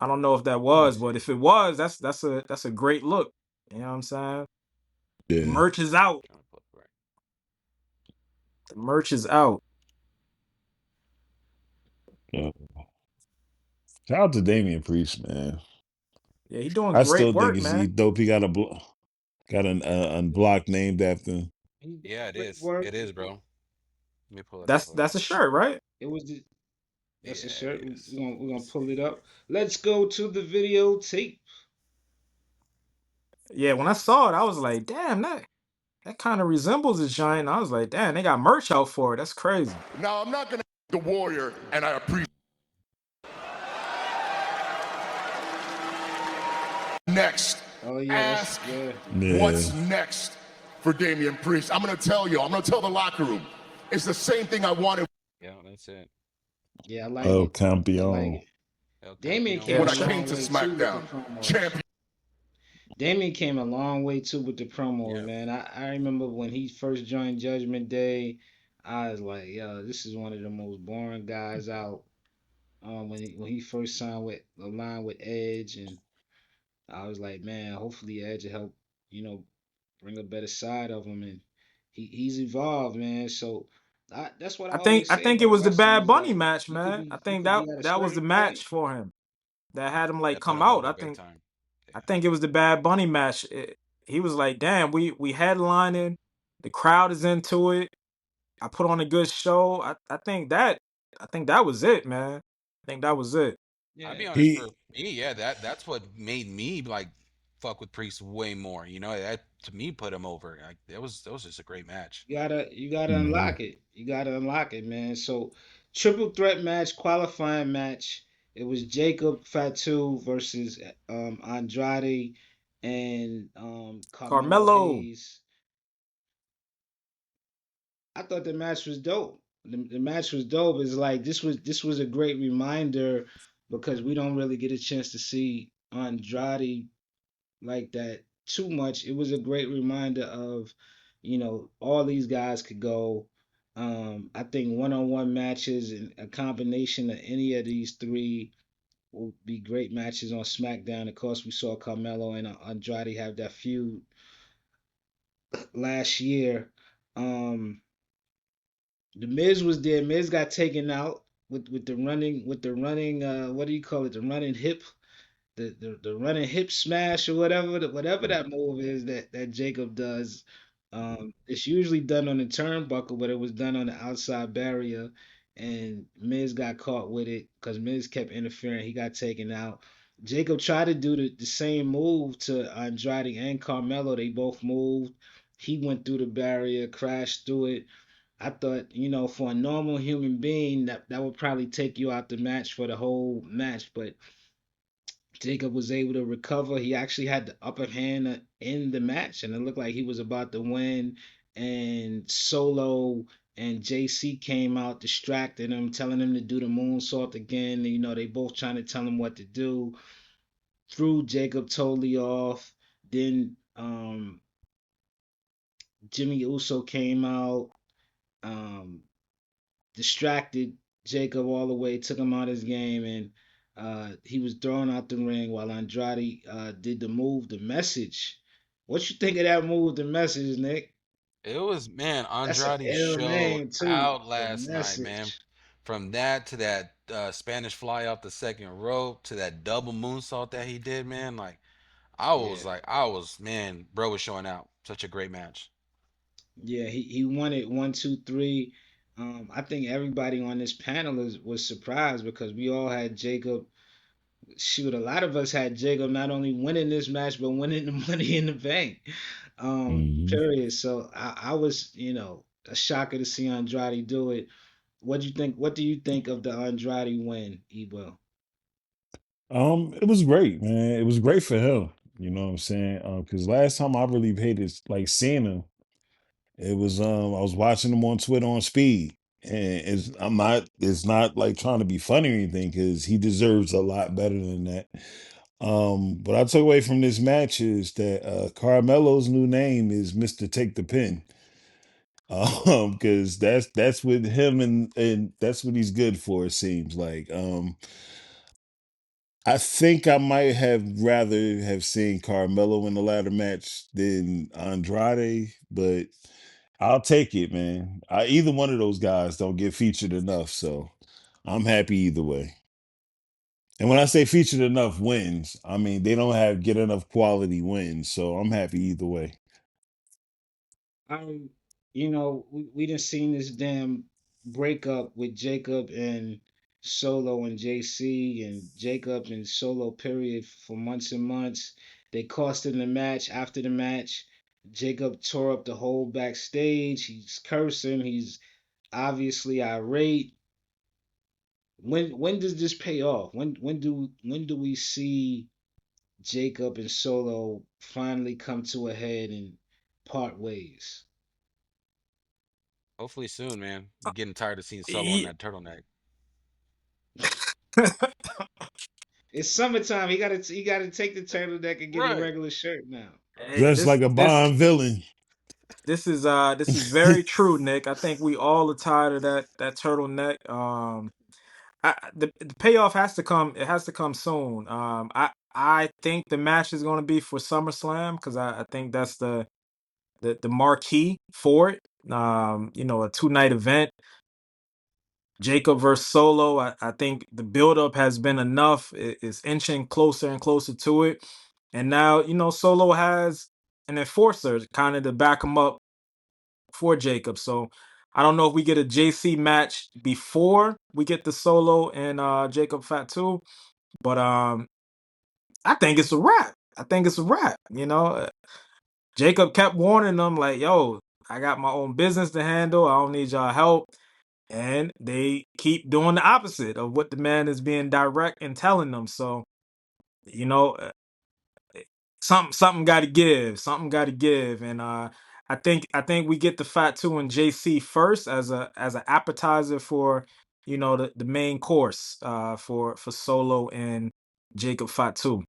I don't know if that was, but if it was, that's a great look. You know what I'm saying? The Yeah. merch is out. Trying to put right. The merch is out. Uh, Shout out to Damian Priest, man. Yeah, he doing I great still think work, he's man. dope. He got got an unblocked named after him. He did Yeah, it great is. work. It is, bro. Let me pull it up That's for you. that's a shirt, right? It was the That's a Yeah, it shirt. is. We're gonna Let's pull see. it up. Let's go to the videotape. Yeah, when I saw it, I was like, damn, that kind of resembles a giant. I was like, damn, they got merch out for it. That's crazy. Now, I'm not going to the warrior, and I appreciate next. Oh yeah, Ask yeah. Yeah. what's next for Damian Priest. I'm going to tell you. I'm going to tell the locker room. It's the same thing I wanted Yeah, that's it. Yeah, I like El it. I like Campeon. it. El Damien Campeon. came Yeah, when a I came long to way too with the SmackDown. promos. Champion. Damien came a long way too with the promos, Yeah. man. I remember when he first joined Judgment Day, I was like, yo, this is one of the most boring guys out. When he first signed with aligned with Edge, and I was like, man, hopefully Edge will help, you know, bring a better side of him, and he's evolved, man. So that's what I I think always I say think it about was the wrestling Bad is Bunny that match, you could man. be I you think could that be at a that was the certain point. match for him that had him like That put come him out. over I big think time. I Yeah. think it was the Bad Bunny match. He was like, damn, we headlining, the crowd is into it. I put on a good show. I think that was it, man. I think that was it. I'll Yeah, be honest, for He me, yeah, that's what made me like fuck with Priest way more. You know, that to me put him over. Like that was just a great match. you gotta Mhm. unlock it. You gotta unlock it, man. So triple threat match, qualifying match. It was Jacob Fatu versus Andrade and Carmelo Carmelo, Hayes. I thought the match was dope. The match was dope. It's like this was a great reminder because we don't really get a chance to see Andrade like that too much. It was a great reminder of, all these guys could go. I think one-on-one matches and a combination of any of these three will be great matches on SmackDown. Of course, we saw Carmelo and Andrade have that feud last year. Um, the Miz was there. Miz got taken out with the running what do you call it? The running hip, the running hip smash or whatever that move is that Jacob does. It's usually done on the turnbuckle, but it was done on the outside barrier, and Miz got caught with it because Miz kept interfering. He got taken out. Jacob tried to do the same move to Andrade and Carmelo. They both moved. He went through the barrier, crashed through it. I thought, for a normal human being, that would probably take you out the match for the whole match, but Jacob was able to recover. He actually had the upper hand in the match, and it looked like he was about to win. And Solo and JC came out, distracted him, telling him to do the moonsault again. They both trying to tell him what to do. Threw Jacob totally off. Then Jimmy Uso came out, um, distracted Jacob all the way, took him out of his game, and he was thrown out the ring while Andrade did the move, the message. What you think of that move, the message, Nick? It was, man, That's an Andrade ill showed name too. out The last night, man. message. From that to that Spanish fly off the second rope to that double moonsault that he did, man. Yeah, I was, man, bro was showing out. Such a great match. yeah. He won it 1, 2, 3. I think everybody on this panel was surprised because we all had Jacob. Shoot, a lot of us had Jacob not only winning this match but winning the Money in the Bank. Mhm. Period. So I was, a shocker to see Andrade do it. What do you think? What do you think of the Andrade win, Ebo? It was great, man. It was great for him. You know what I'm saying? Because last time I really paid his like seeing him, it was I was watching him on Twitter on speed. And it's not like trying to be funny or anything, because he deserves a lot better than that. What I took away from this match is that Carmelo's new name is Mr. Take the Pin. Because that's with him, and that's what he's good for. It seems like. I think I might have rather have seen Carmelo in the ladder match than Andrade, but I'll take it, man. Either one of those guys don't get featured enough, so I'm happy either way. And when I say featured enough wins, I mean they don't have get enough quality wins, so I'm happy either way. I'm, we done seen this damn breakup with Jacob and Solo and JC and Jacob and Solo period for months and months. They cost him the match. After the match, Jacob tore up the whole backstage. He's cursing. He's obviously irate. When does this pay off? When do we see Jacob and Solo finally come to a head and part ways? Hopefully soon, man. I'm getting tired of seeing Solo in Ye- that turtleneck. It's summertime. He gotta take the turtleneck and get a Right. regular shirt now. Hey, Dressed like a Bond villain. this is very true, Nick. I think we all are tired of that turtleneck. The payoff has to come. It has to come soon. I think the match is going to be for SummerSlam because I think that's the marquee for it. A 2 night event. Jacob versus Solo. I think the buildup has been enough. It's inching closer and closer to it. And now, Solo has an enforcer kind of to back him up for Jacob. So I don't know if we get a JC match before we get the Solo and Jacob Fatu, but I think it's a wrap. I think it's a wrap. Jacob kept warning them like, "Yo, I got my own business to handle. I don't need y'all help." And they keep doing the opposite of what the man is being direct and telling them. So, you know, uh, something got to give. Something got to give. And I think we get the Fat Two and JC first as an appetizer for the main course for Solo and Jacob Fatu.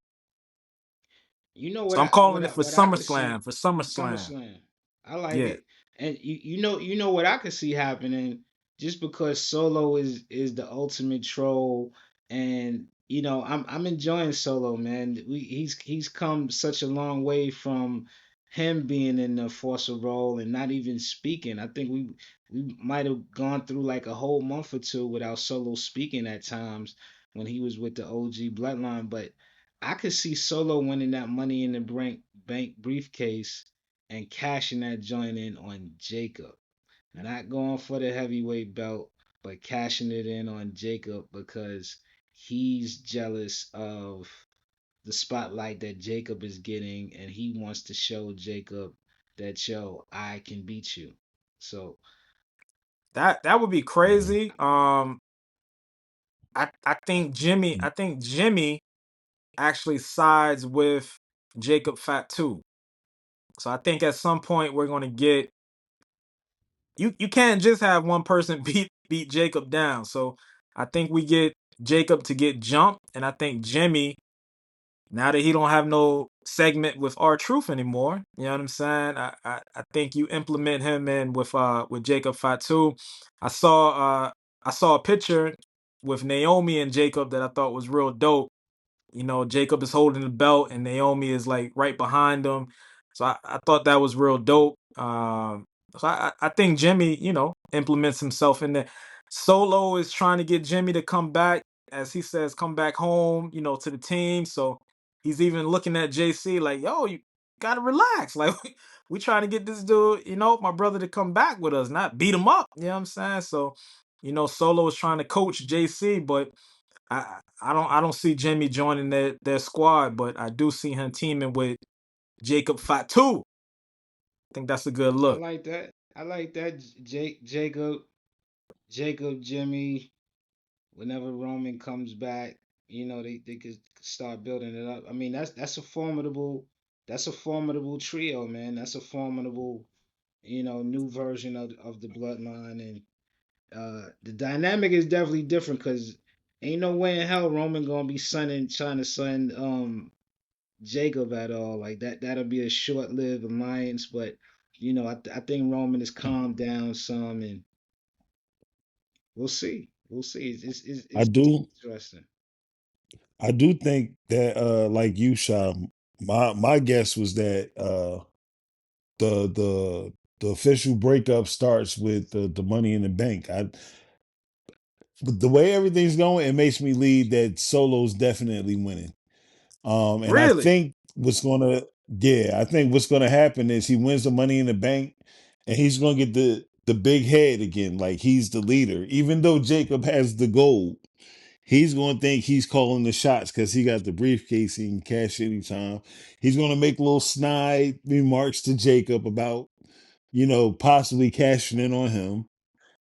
You know So I'm calling it for what I could SummerSlam. see For SummerSlam. SummerSlam. I like Yeah. it. And you know what I could see happening just because Solo is the ultimate troll and I'm enjoying Solo, man. He's come such a long way from him being in the Forcer role and not even speaking. I think we might have gone through like a whole month or two without Solo speaking at times when he was with the OG bloodline, but I could see Solo winning that Money in the bank briefcase and cashing that joint in on Jacob. Not going for the heavyweight belt, but cashing it in on Jacob because he's jealous of the spotlight that Jacob is getting, and he wants to show Jacob that I can beat you. So That would be crazy. I think Jimmy actually sides with Jacob Fatu. So I think at some point we're gonna get you can't just have one person beat Jacob down. So I think we get Jacob to get jumped, and I think Jimmy, now that he don't have no segment with R Truth anymore, you know what I'm saying? I think you implement him in with Jacob Fatu. I saw I saw a picture with Naomi and Jacob that I thought was real dope. Jacob is holding the belt and Naomi is like right behind him. So I thought that was real dope. So I think Jimmy, implements himself in there. Solo is trying to get Jimmy to come back, as he says, come back home, to the team. So he's even looking at JC like, yo, you gotta relax. Like we trying to get this dude, my brother to come back with us, not beat him up. You know what I'm saying? So, Solo is trying to coach JC, but I don't see Jimmy joining their squad, but I do see him teaming with Jacob Fatu. I think that's a good I look. like that. I like that. Jacob, Jimmy. Whenever Roman comes back, they could start building it up. I mean, that's a formidable trio, man. That's a formidable, new version of the bloodline, and the dynamic is definitely different because ain't no way in hell Roman gonna be trying to son Jacob at all. Like that that'll be a short lived alliance, but I think Roman has calmed down some, and we'll see. We'll see. I It's do interesting. I do think that like you, Sha, my guess was that the the the official breakup starts with the money in the bank. But the way everything's going, it makes me lead that Solo's definitely winning. And I Really? think I think what's gonna happen is he wins the money in the bank and he's gonna get the big head again. Like he's the leader. Even though Jacob has the gold, he's gonna think he's calling the shots because he got the briefcase, he can cash anytime. He's gonna make little snide remarks to Jacob about, possibly cashing in on him.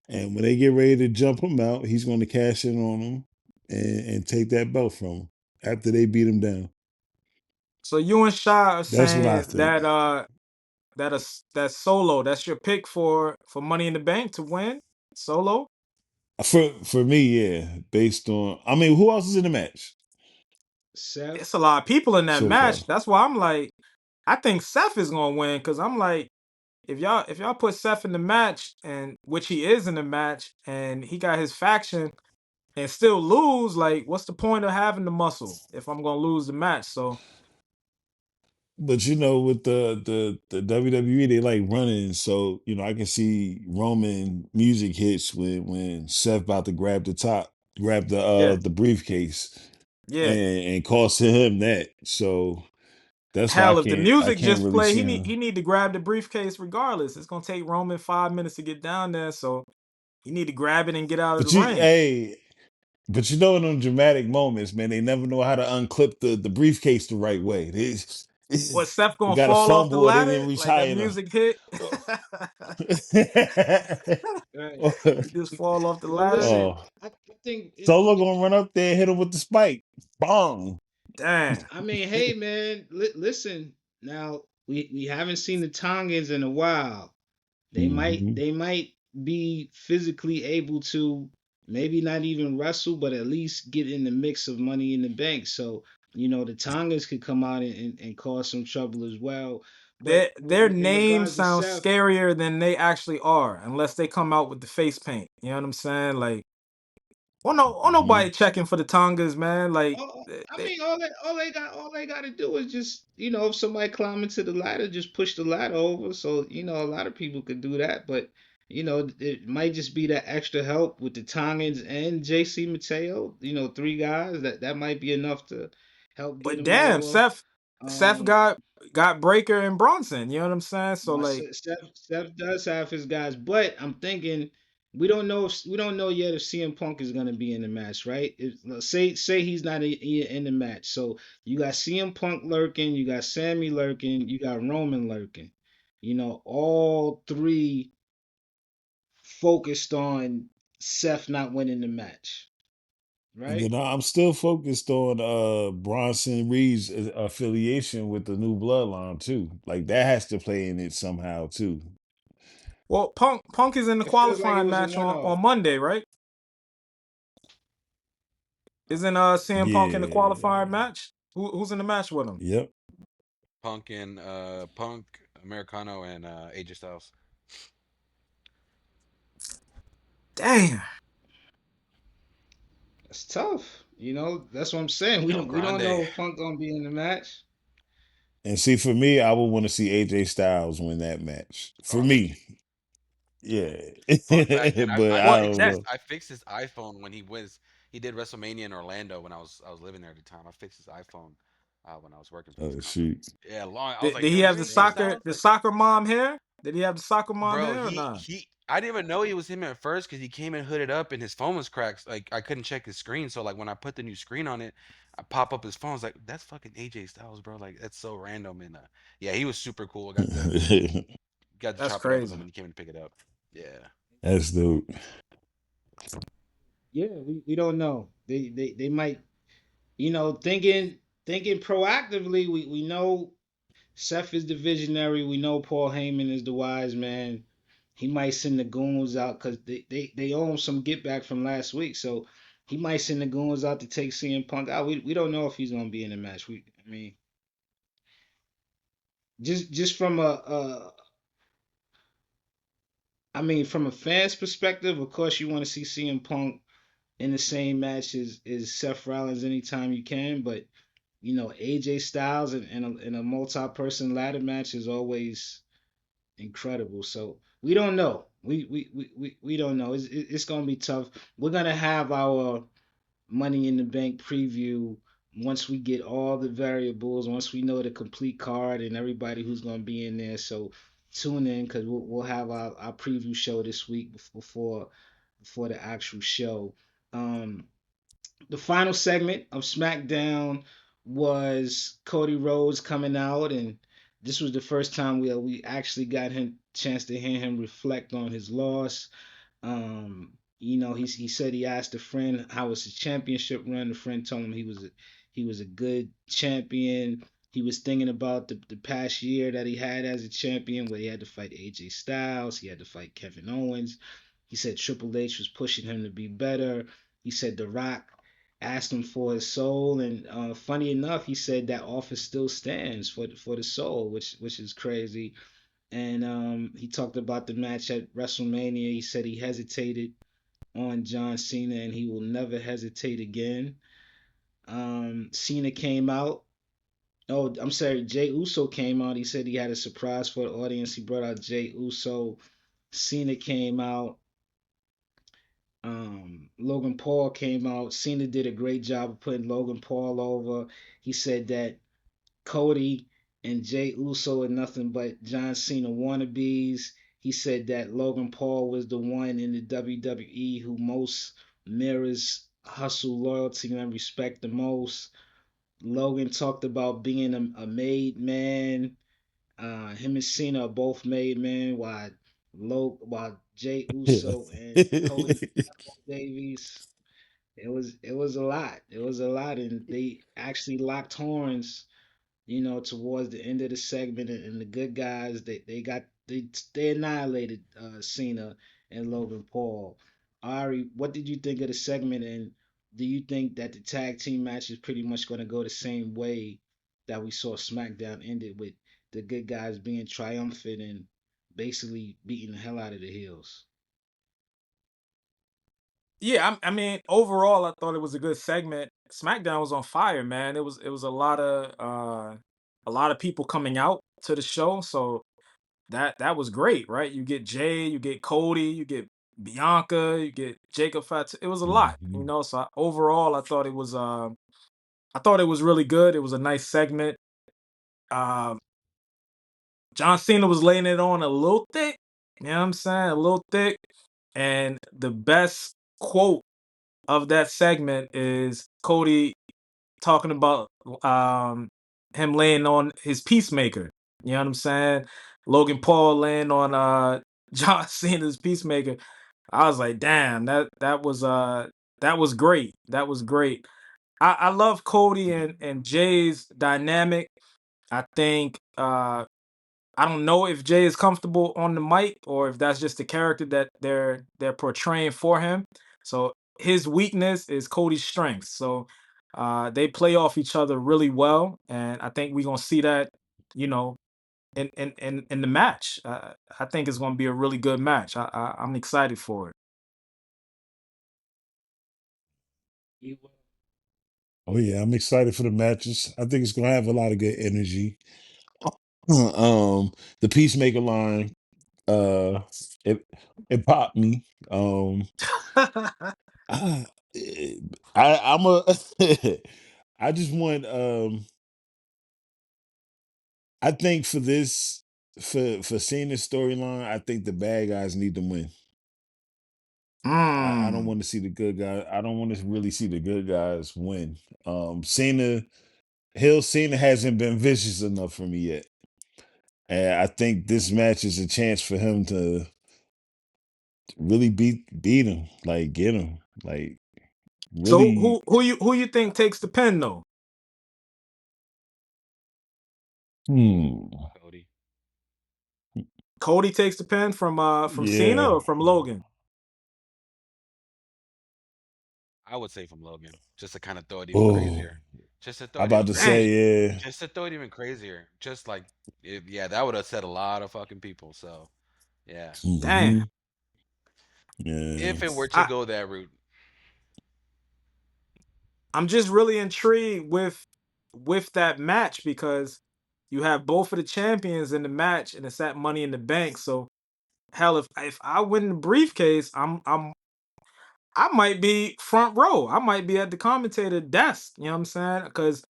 And when they get ready to jump him out, he's gonna cash in on him and take that belt from him after they beat him down. So you and Shy are That's what I saying think. that Solo, that's your pick for Money in the Bank to win? Solo? For me, yeah. Based on, I mean, who else is in the match Seth, It's a lot of people in that so far? match. That's why I'm like, I think Seth is gonna win because I'm like, if y'all put Seth in the match, and which he is in the match, and he got his faction and still lose, like, what's the point of having the muscle if I'm gonna lose the match? So But with the WWE, they like running, so I can see Roman music hits when Seth about to grab the yeah, the briefcase yeah. and cost him that. So that's why Hell, if the I music can't just really play, see he him. need to grab the briefcase regardless. It's gonna take Roman 5 minutes to get down there, so you need to grab it and get out of the But you, ring. hey, but in them dramatic moments, man, they never know how to unclip the briefcase the right way. What, Seth They gonna got to fall off the fumble or they didn't ladder reach like high that enough. music hit? right? He just fall off the Well, ladder. listen, Oh, I think Solo gonna run up there, hit him with the spike, bong. Damn. I mean, hey man, listen. Now we haven't seen the Tongans in a while. Hmm. They might be physically able to maybe not even wrestle, but at least get in the mix of Money in the Bank. So the Tongans could come out and cause some trouble as well. But Their in name regards to sounds Seth, scarier than they actually are, unless they come out with the face paint. You know what I'm saying? Like, Hmm. nobody checking for the Tongas, man. Like, I mean, all they got to do is just if somebody climb into the ladder, just push the ladder over. So a lot of people could do that, but it might just be that extra help with the Tongans and JC Mateo. Three guys that might be enough to help get but them damn, over. Seth Um, got Breaker and Bronson. You know what I'm saying? So Now, like, Steph does have his guys, but I'm thinking we don't know yet if CM Punk is gonna be in the match, right? Say he's not in the match, so you got CM Punk lurking, you got Sammy lurking, you got Roman lurking. All three focused on Seth not winning the match, And right? then I'm still focused on Bronson Reed's affiliation with the new bloodline too. Like that has to play in it somehow too. well, Punk is in the It feels like it qualifying was a match one-off. on Monday, right? Isn't CM Punk in the qualifying Yeah. match? Who's in the match with him? Yep. Punk, Americano, and AJ Styles. Damn. It's tough. That's what I'm saying. El We don't Grande. know if Punk gonna be in the match. And see, for me, I would want to see AJ Styles win that match. For me, yeah. Fun fact, man. But I What don't that? know. I fixed his iPhone when he wins. He did WrestleMania in Orlando when I was living there at the time. I fixed his iPhone when I was working for this Oh company. shoot. Yeah, long. I was Did like, he "Yo, have this the is AJ soccer Styles." the soccer mom hair? Did he have the soccer mom Bro, hair or not? he I didn't even know he was him at first because he came in hooded up and his phone was cracked. Like I couldn't check his screen, so like when I put the new screen on it, I pop up his phone. I was like, "That's fucking AJ Styles, bro." Like that's so random. And yeah, he was super cool. I got to That's chop it up with him crazy. when he came in to pick it up. Yeah. That's dope. Yeah, we don't know. They might, thinking proactively. We know Seth is the visionary. We know Paul Heyman is the wise man. He might send the goons out because they owe him some get back from last week. So he might send the goons out to take CM Punk out. We don't know if he's gonna be in the match. I mean, just from a I mean, from a fan's perspective, of course, you want to see CM Punk in the same match as Seth Rollins anytime you can, but AJ Styles in a multi-person ladder match is always incredible. So we don't know. We don't know. It's gonna be tough. We're gonna have our Money in the Bank preview once we get all the variables, once we know the complete card and everybody who's gonna be in there. So tune in because we'll have our preview show this week before the actual show. Um, the final segment of SmackDown was Cody Rhodes coming out, and this was the first time we actually got him chance to hear him reflect on his loss. He said he asked a friend how was his championship run. The friend told him he was a good champion. He was thinking about the past year that he had as a champion, where he had to fight AJ Styles, he had to fight Kevin Owens. He said Triple H was pushing him to be better. He said The Rock asked him for his soul, and funny enough, he said that offer still stands for the soul, which is crazy. And he talked about the match at WrestleMania. He said he hesitated on John Cena, and he will never hesitate again. Cena came out. Oh, I'm sorry, Jey Uso came out. He said he had a surprise for the audience. He brought out Jey Uso. Cena came out. Logan Paul came out. Cena did a great job of putting Logan Paul over. He said that Cody and Jey Uso are nothing but John Cena wannabes. He said that Logan Paul was the one in the WWE who most mirrors hustle, loyalty, and respect the most. Logan talked about being a made man. Him and Cena are both made men, while Jey Uso and Cody Davies. It was a lot. It was a lot, and they actually locked horns towards the end of the segment, and the good guys they annihilated Cena and Logan Paul. Ari, what did you think of the segment, and do you think that the tag team match is pretty much going to go the same way that we saw SmackDown ended with the good guys being triumphant and basically beating the hell out of the heels? Yeah, I mean, overall, I thought it was a good segment. SmackDown was on fire, man. It was a lot of people coming out to the show, so that was great, right? You get Jay, you get Cody, you get Bianca, you get Jacob Fatu. It was a lot, Mhm. So overall, I thought it was really good. It was a nice segment. Um, John Cena was laying it on a little thick. You know what I'm saying? A little thick. And the best quote of that segment is Cody talking about him laying on his peacemaker. You know what I'm saying? Logan Paul laying on John Cena's peacemaker. I was like, damn, that was great. That was great. I love Cody and Jay's dynamic. I think I don't know if Jay is comfortable on the mic or if that's just the character that they're portraying for him. So his weakness is Cody's strength. So they play off each other really well, and I think we're gonna see that, you know, in the match. I think it's gonna be a really good match. I'm excited for it. You- Oh yeah, I'm excited for the matches. I think it's gonna have a lot of good energy. Um, the Peacemaker line, uh, it it popped me. I, I'm a. I just want. I think for this, for seeing this storyline, I think the bad guys need to win. I don't Mm. want to see the good guys. I don't want to really see the good guys win. Cena hasn't been vicious enough for me yet. And I think this match is a chance for him to really beat him, like get him, like So really. who you think takes the pin though? Hmm. Cody. Cody takes the pin from Cena Yeah. or from Logan? I would say from Logan, just to kind of throw it even Oh, crazier. Just to throw I'm it even about to Dang. crazier. say yeah. Just to throw it even crazier. Just like, yeah, that would upset a lot of fucking people. So, yeah. Damn. Hmm. Yeah. If it were to I go that route. I'm just really intrigued with that match because you have both of the champions in the match and it's at Money in the Bank. So hell, if I win the briefcase, I might be front row. I might be at the commentator desk. You know what I'm saying? Because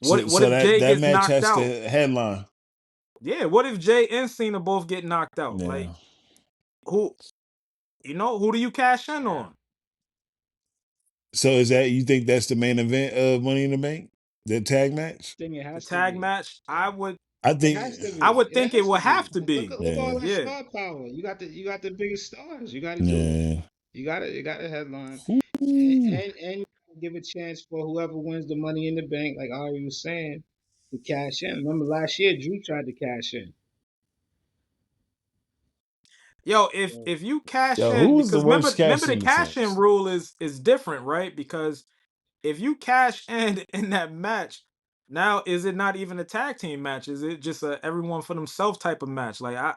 So what so if that Jay that gets match knocked has out? to headline. Yeah, what if Jay and Cena both get knocked out? Like Yeah. who who do you cash in Yeah. on? So is that you think that's the main event of Money in the Bank? The tag match? I think it The has to tag be. match? Yeah. I It think has to I be. would It think it has to would have be. to Look, be. look all yeah. that Yeah. star power. You got the biggest stars. You got to do it. Yeah. You got a headline, Ooh. and you give a chance for whoever wins the Money in the Bank, like Ari was saying, to cash in. Remember last year, Drew tried to cash in. Yo, So if you cash Yo, who in was the because worst remember the casting cash in attempts? rule is different, right? Because if you cash in that match, now is it not even a tag team match? Is it just a everyone for themselves type of match? Like I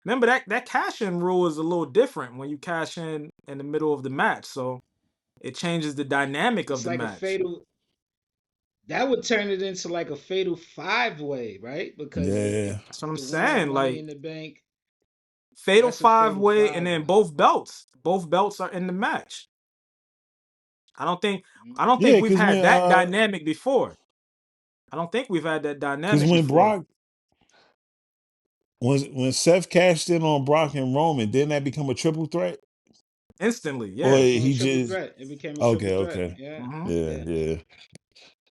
remember that cash in rule is a little different when you cash in the middle of the match. So it changes the dynamic of it's the like a match. fatal. That would turn it into like a fatal five way, right? Because if Yeah. That's what I'm the winner of saying. Money Like in the Bank, fatal that's a five fatal way, and five then way. both belts are in the match. I don't think Mhm. I don't Yeah, think we've because had that dynamic before. I don't think we've had that dynamic when before. Brock when Seth cashed in on Brock and Roman, didn't that become a triple threat? Instantly, Or yeah. Became a he triple just threat. It became a triple okay, threat. okay. Yeah, Hmm. Yeah, yeah. yeah.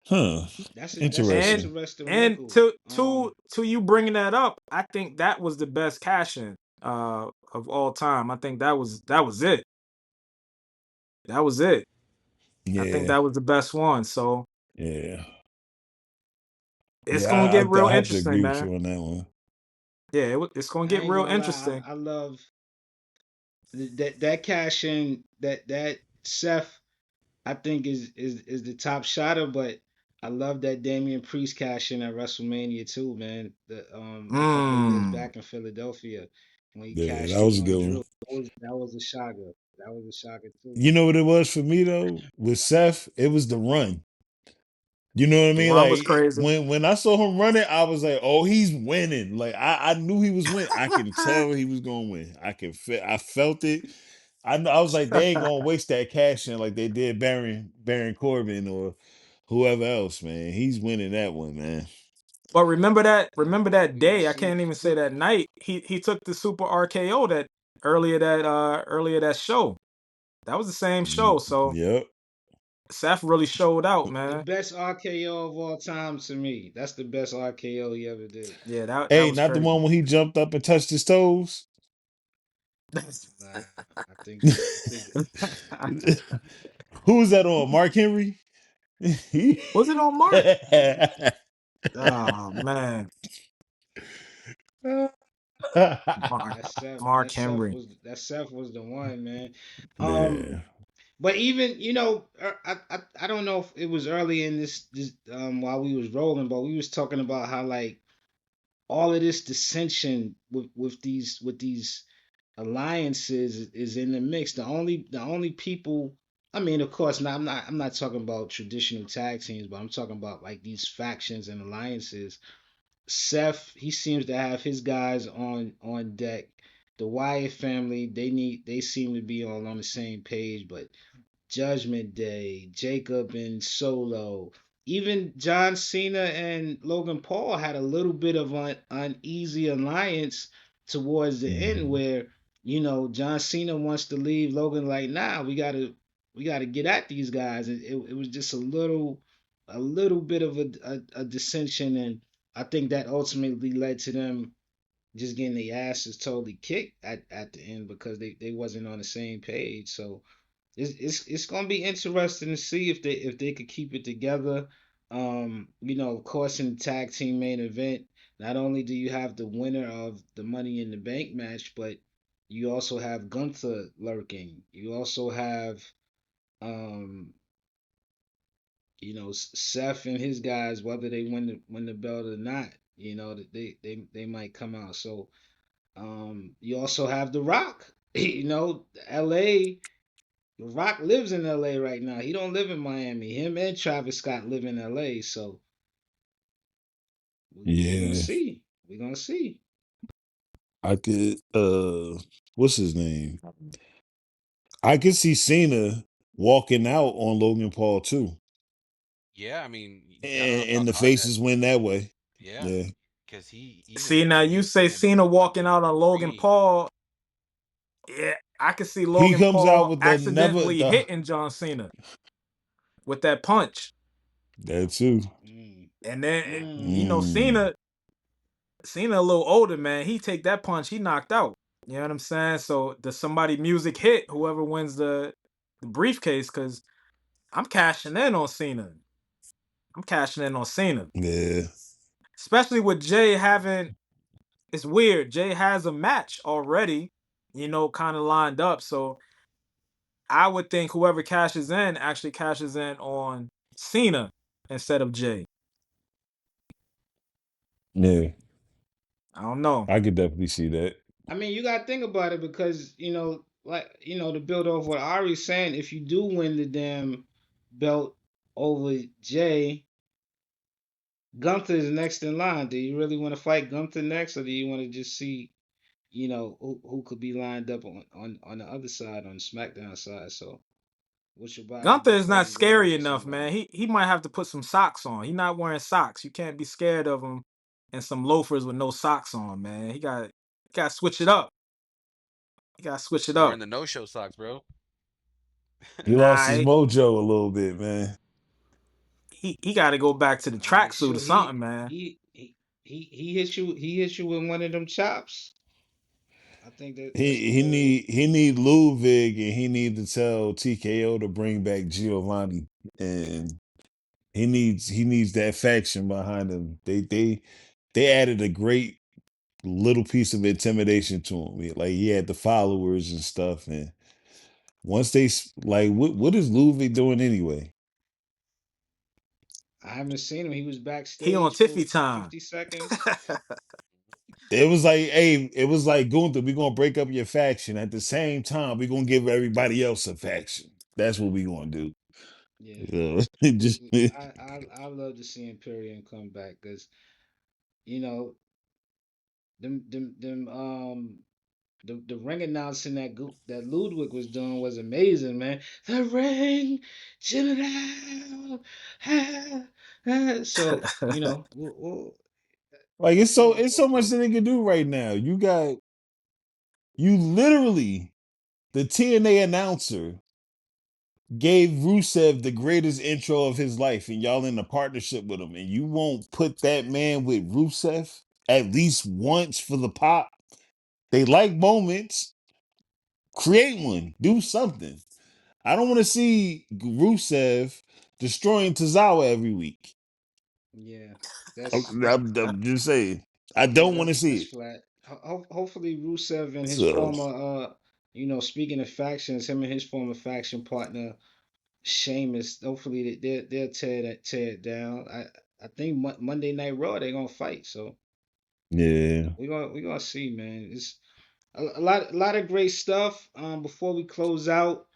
Huh. That's an And Interesting. interesting and wrinkle. to you bringing that up, I think that was the best cash in of all time. I think that was it. That was it. I think Yeah, that was the best one. So yeah. it's Yeah, gonna get real I have to interesting, agree with man. you on that one. Yeah, it's gonna I get ain't real gonna lie. interesting. I love that cash in that Seth. I think is the top shotter, but I love that Damian Priest cash in at WrestleMania too, man. The a couple of years Mm. back in Philadelphia when he Yeah, cashed that in was a on good Drew. one. That was a shocker. That was a shocker too. You know what it was for me though? With Seth, it was the run. You know what I The mean? run was Like crazy. when I saw him running, I was like, "Oh, he's winning!" Like I knew he was winning. I can tell he was gonna win. I felt it. I was like, they ain't gonna waste that cash in like they did Baron Corbin or whoever else, man. He's winning that one, man. But remember that We gonna day, I see. can't even say that night. He took the super RKO that earlier that show. That was the same show. So Yep. Seth really showed out, The man. best RKO of all time to me. That's the best RKO he ever did. Yeah, that Hey, was not the crazy. one when he jumped up and touched his toes. Nah, I think Who I think was that on? Mark Henry? Was it on Mark? Oh man, Mark Mark Henry. That Seth was the one, man. Um, Yeah. but even I don't know if it was early in this while we was rolling, but we was talking about how like all of this dissension with these alliances is in the mix. The only people, I mean, of course, now I'm not talking about traditional tag teams, but I'm talking about like these factions and alliances. Seth, he seems to have his guys on deck. The Wyatt family, they seem to be all on the same page, but Judgment Day, Jacob and Solo. Even John Cena and Logan Paul had a little bit of an uneasy alliance towards the end Mhm. where, John Cena wants to leave Logan like, nah, we gotta get at these guys. And it was just a little bit of a dissension, and I think that ultimately led to them just getting their asses totally kicked at the end because they wasn't on the same page. So it's gonna be interesting to see if they could keep it together. Of course, in the tag team main event, not only do you have the winner of the Money in the Bank match, but you also have Gunther lurking. You also have um, Seth and his guys, whether they win the belt or not. That they might come out. So you also have The Rock. You know, LA, The Rock lives in LA right now. He don't live in Miami. Him and Travis Scott live in LA. So we gonna Yeah, see. We gonna see. I could. What's his name? I could see Cena walking out on Logan Paul too, Yeah, I mean, I don't know if y'all and the caught that. faces win that way. Yeah, Yeah, because he See, even now you you've say seen him in Cena walking out on Logan WWE. Paul. Yeah, I could see he Logan comes out Paul with the never accidentally the hitting John Cena with that punch. that too. Mm. And then, you know, Mm. Mm, Cena a little older, man. He take that punch, he knocked out. You know what I'm saying? So does somebody music hit whoever wins the briefcase? Because I'm cashing in on Cena. I'm cashing in on Cena, yeah, especially with Jay having. It's weird. Jay has a match already, you know, kind of lined up. So I would think whoever cashes in actually cashes in on Cena instead of Jay. yeah. I don't know. I could definitely see that. I mean, you gotta think about it because to build off what Ari's saying, if you do win the damn belt over Jay, Gunther is next in line. Do you really want to fight Gunther next, or do you want to just see, who could be lined up on the other side, on the SmackDown side? So, what's your body Gunther is before not you go scary after enough, somebody? man. He might have to put some socks on. He's not wearing socks. You can't be scared of him and some loafers with no socks on, man. He got to switch it up. He got to switch He's it up. wearing the no-show socks, bro. He lost Nah, his mojo a little bit, man. he got to go back to the tracksuit or Sure, something, man. he hit you with one of them chops. I think that's He good. need Ludwig, and he need to tell TKO to bring back Giovanni, and he needs that faction behind him. They added a great little piece of intimidation to him. Like he had the followers and stuff, and once like what is Ludwig doing anyway? I haven't seen him. He was He on backstage for Tiffy time. 50 seconds. It was like, hey, it was like Gunther, we're gonna break up your faction. At the same time, we're gonna give everybody else a faction. That's what we're gonna do. Yeah, Just I love to see Imperium come back because you know them the ring announcing that Ludwig was doing was amazing, man. The ring general. So like I'm looking it's forward so much to that it. they can do right now. You literally the TNA announcer gave Rusev the greatest intro of his life, and y'all in a partnership with him, and you won't put that man with Rusev at least once for the pop. They like moments. Create one. Do something. I don't want to see Rusev destroying Tozawa every week. Yeah, I'm just saying. I yeah, don't want to see that's it. flat. Hopefully Rusev and his So former speaking of factions, him and his former faction partner Sheamus. Hopefully they'll tear it down. I think Monday Night Raw they're gonna fight. So yeah, we gonna see, man. It's a lot of great stuff. Before we close out,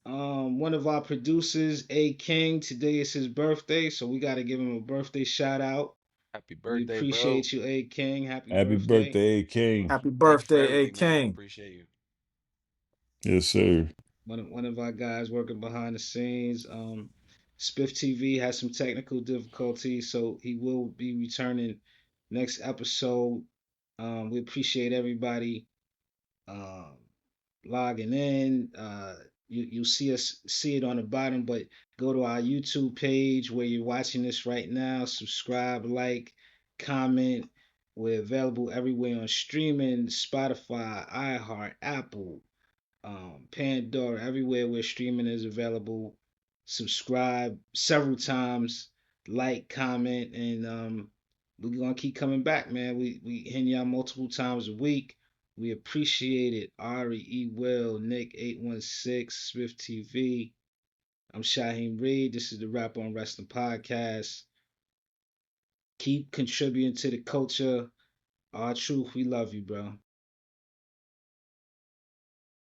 one of our producers, A King, today is his birthday, so we got to give him a birthday shout out. Happy We birthday, bro. appreciate you, A King. Happy happy birthday. birthday, King. Happy Thank you for birthday, A everything, man. King. Appreciate you. Yes, sir. One of our guys working behind the scenes. Spiff TV has some technical difficulties, so he will be returning next episode. We appreciate everybody um, logging in. You see it on the bottom, but go to our YouTube page where you're watching this right now. Subscribe, like, comment. We're available everywhere on streaming: Spotify, iHeart, Apple, Pandora, everywhere where streaming is available. Subscribe several times, like, comment, and we're gonna keep coming back, man. We hitting y'all multiple times a week. We appreciate it. Ari E. Will, Nick 816, Swift TV. I'm Shaheem Reed. This is the Rap on Wrestling Podcast. Keep contributing to the culture. Our truth, we love you, bro.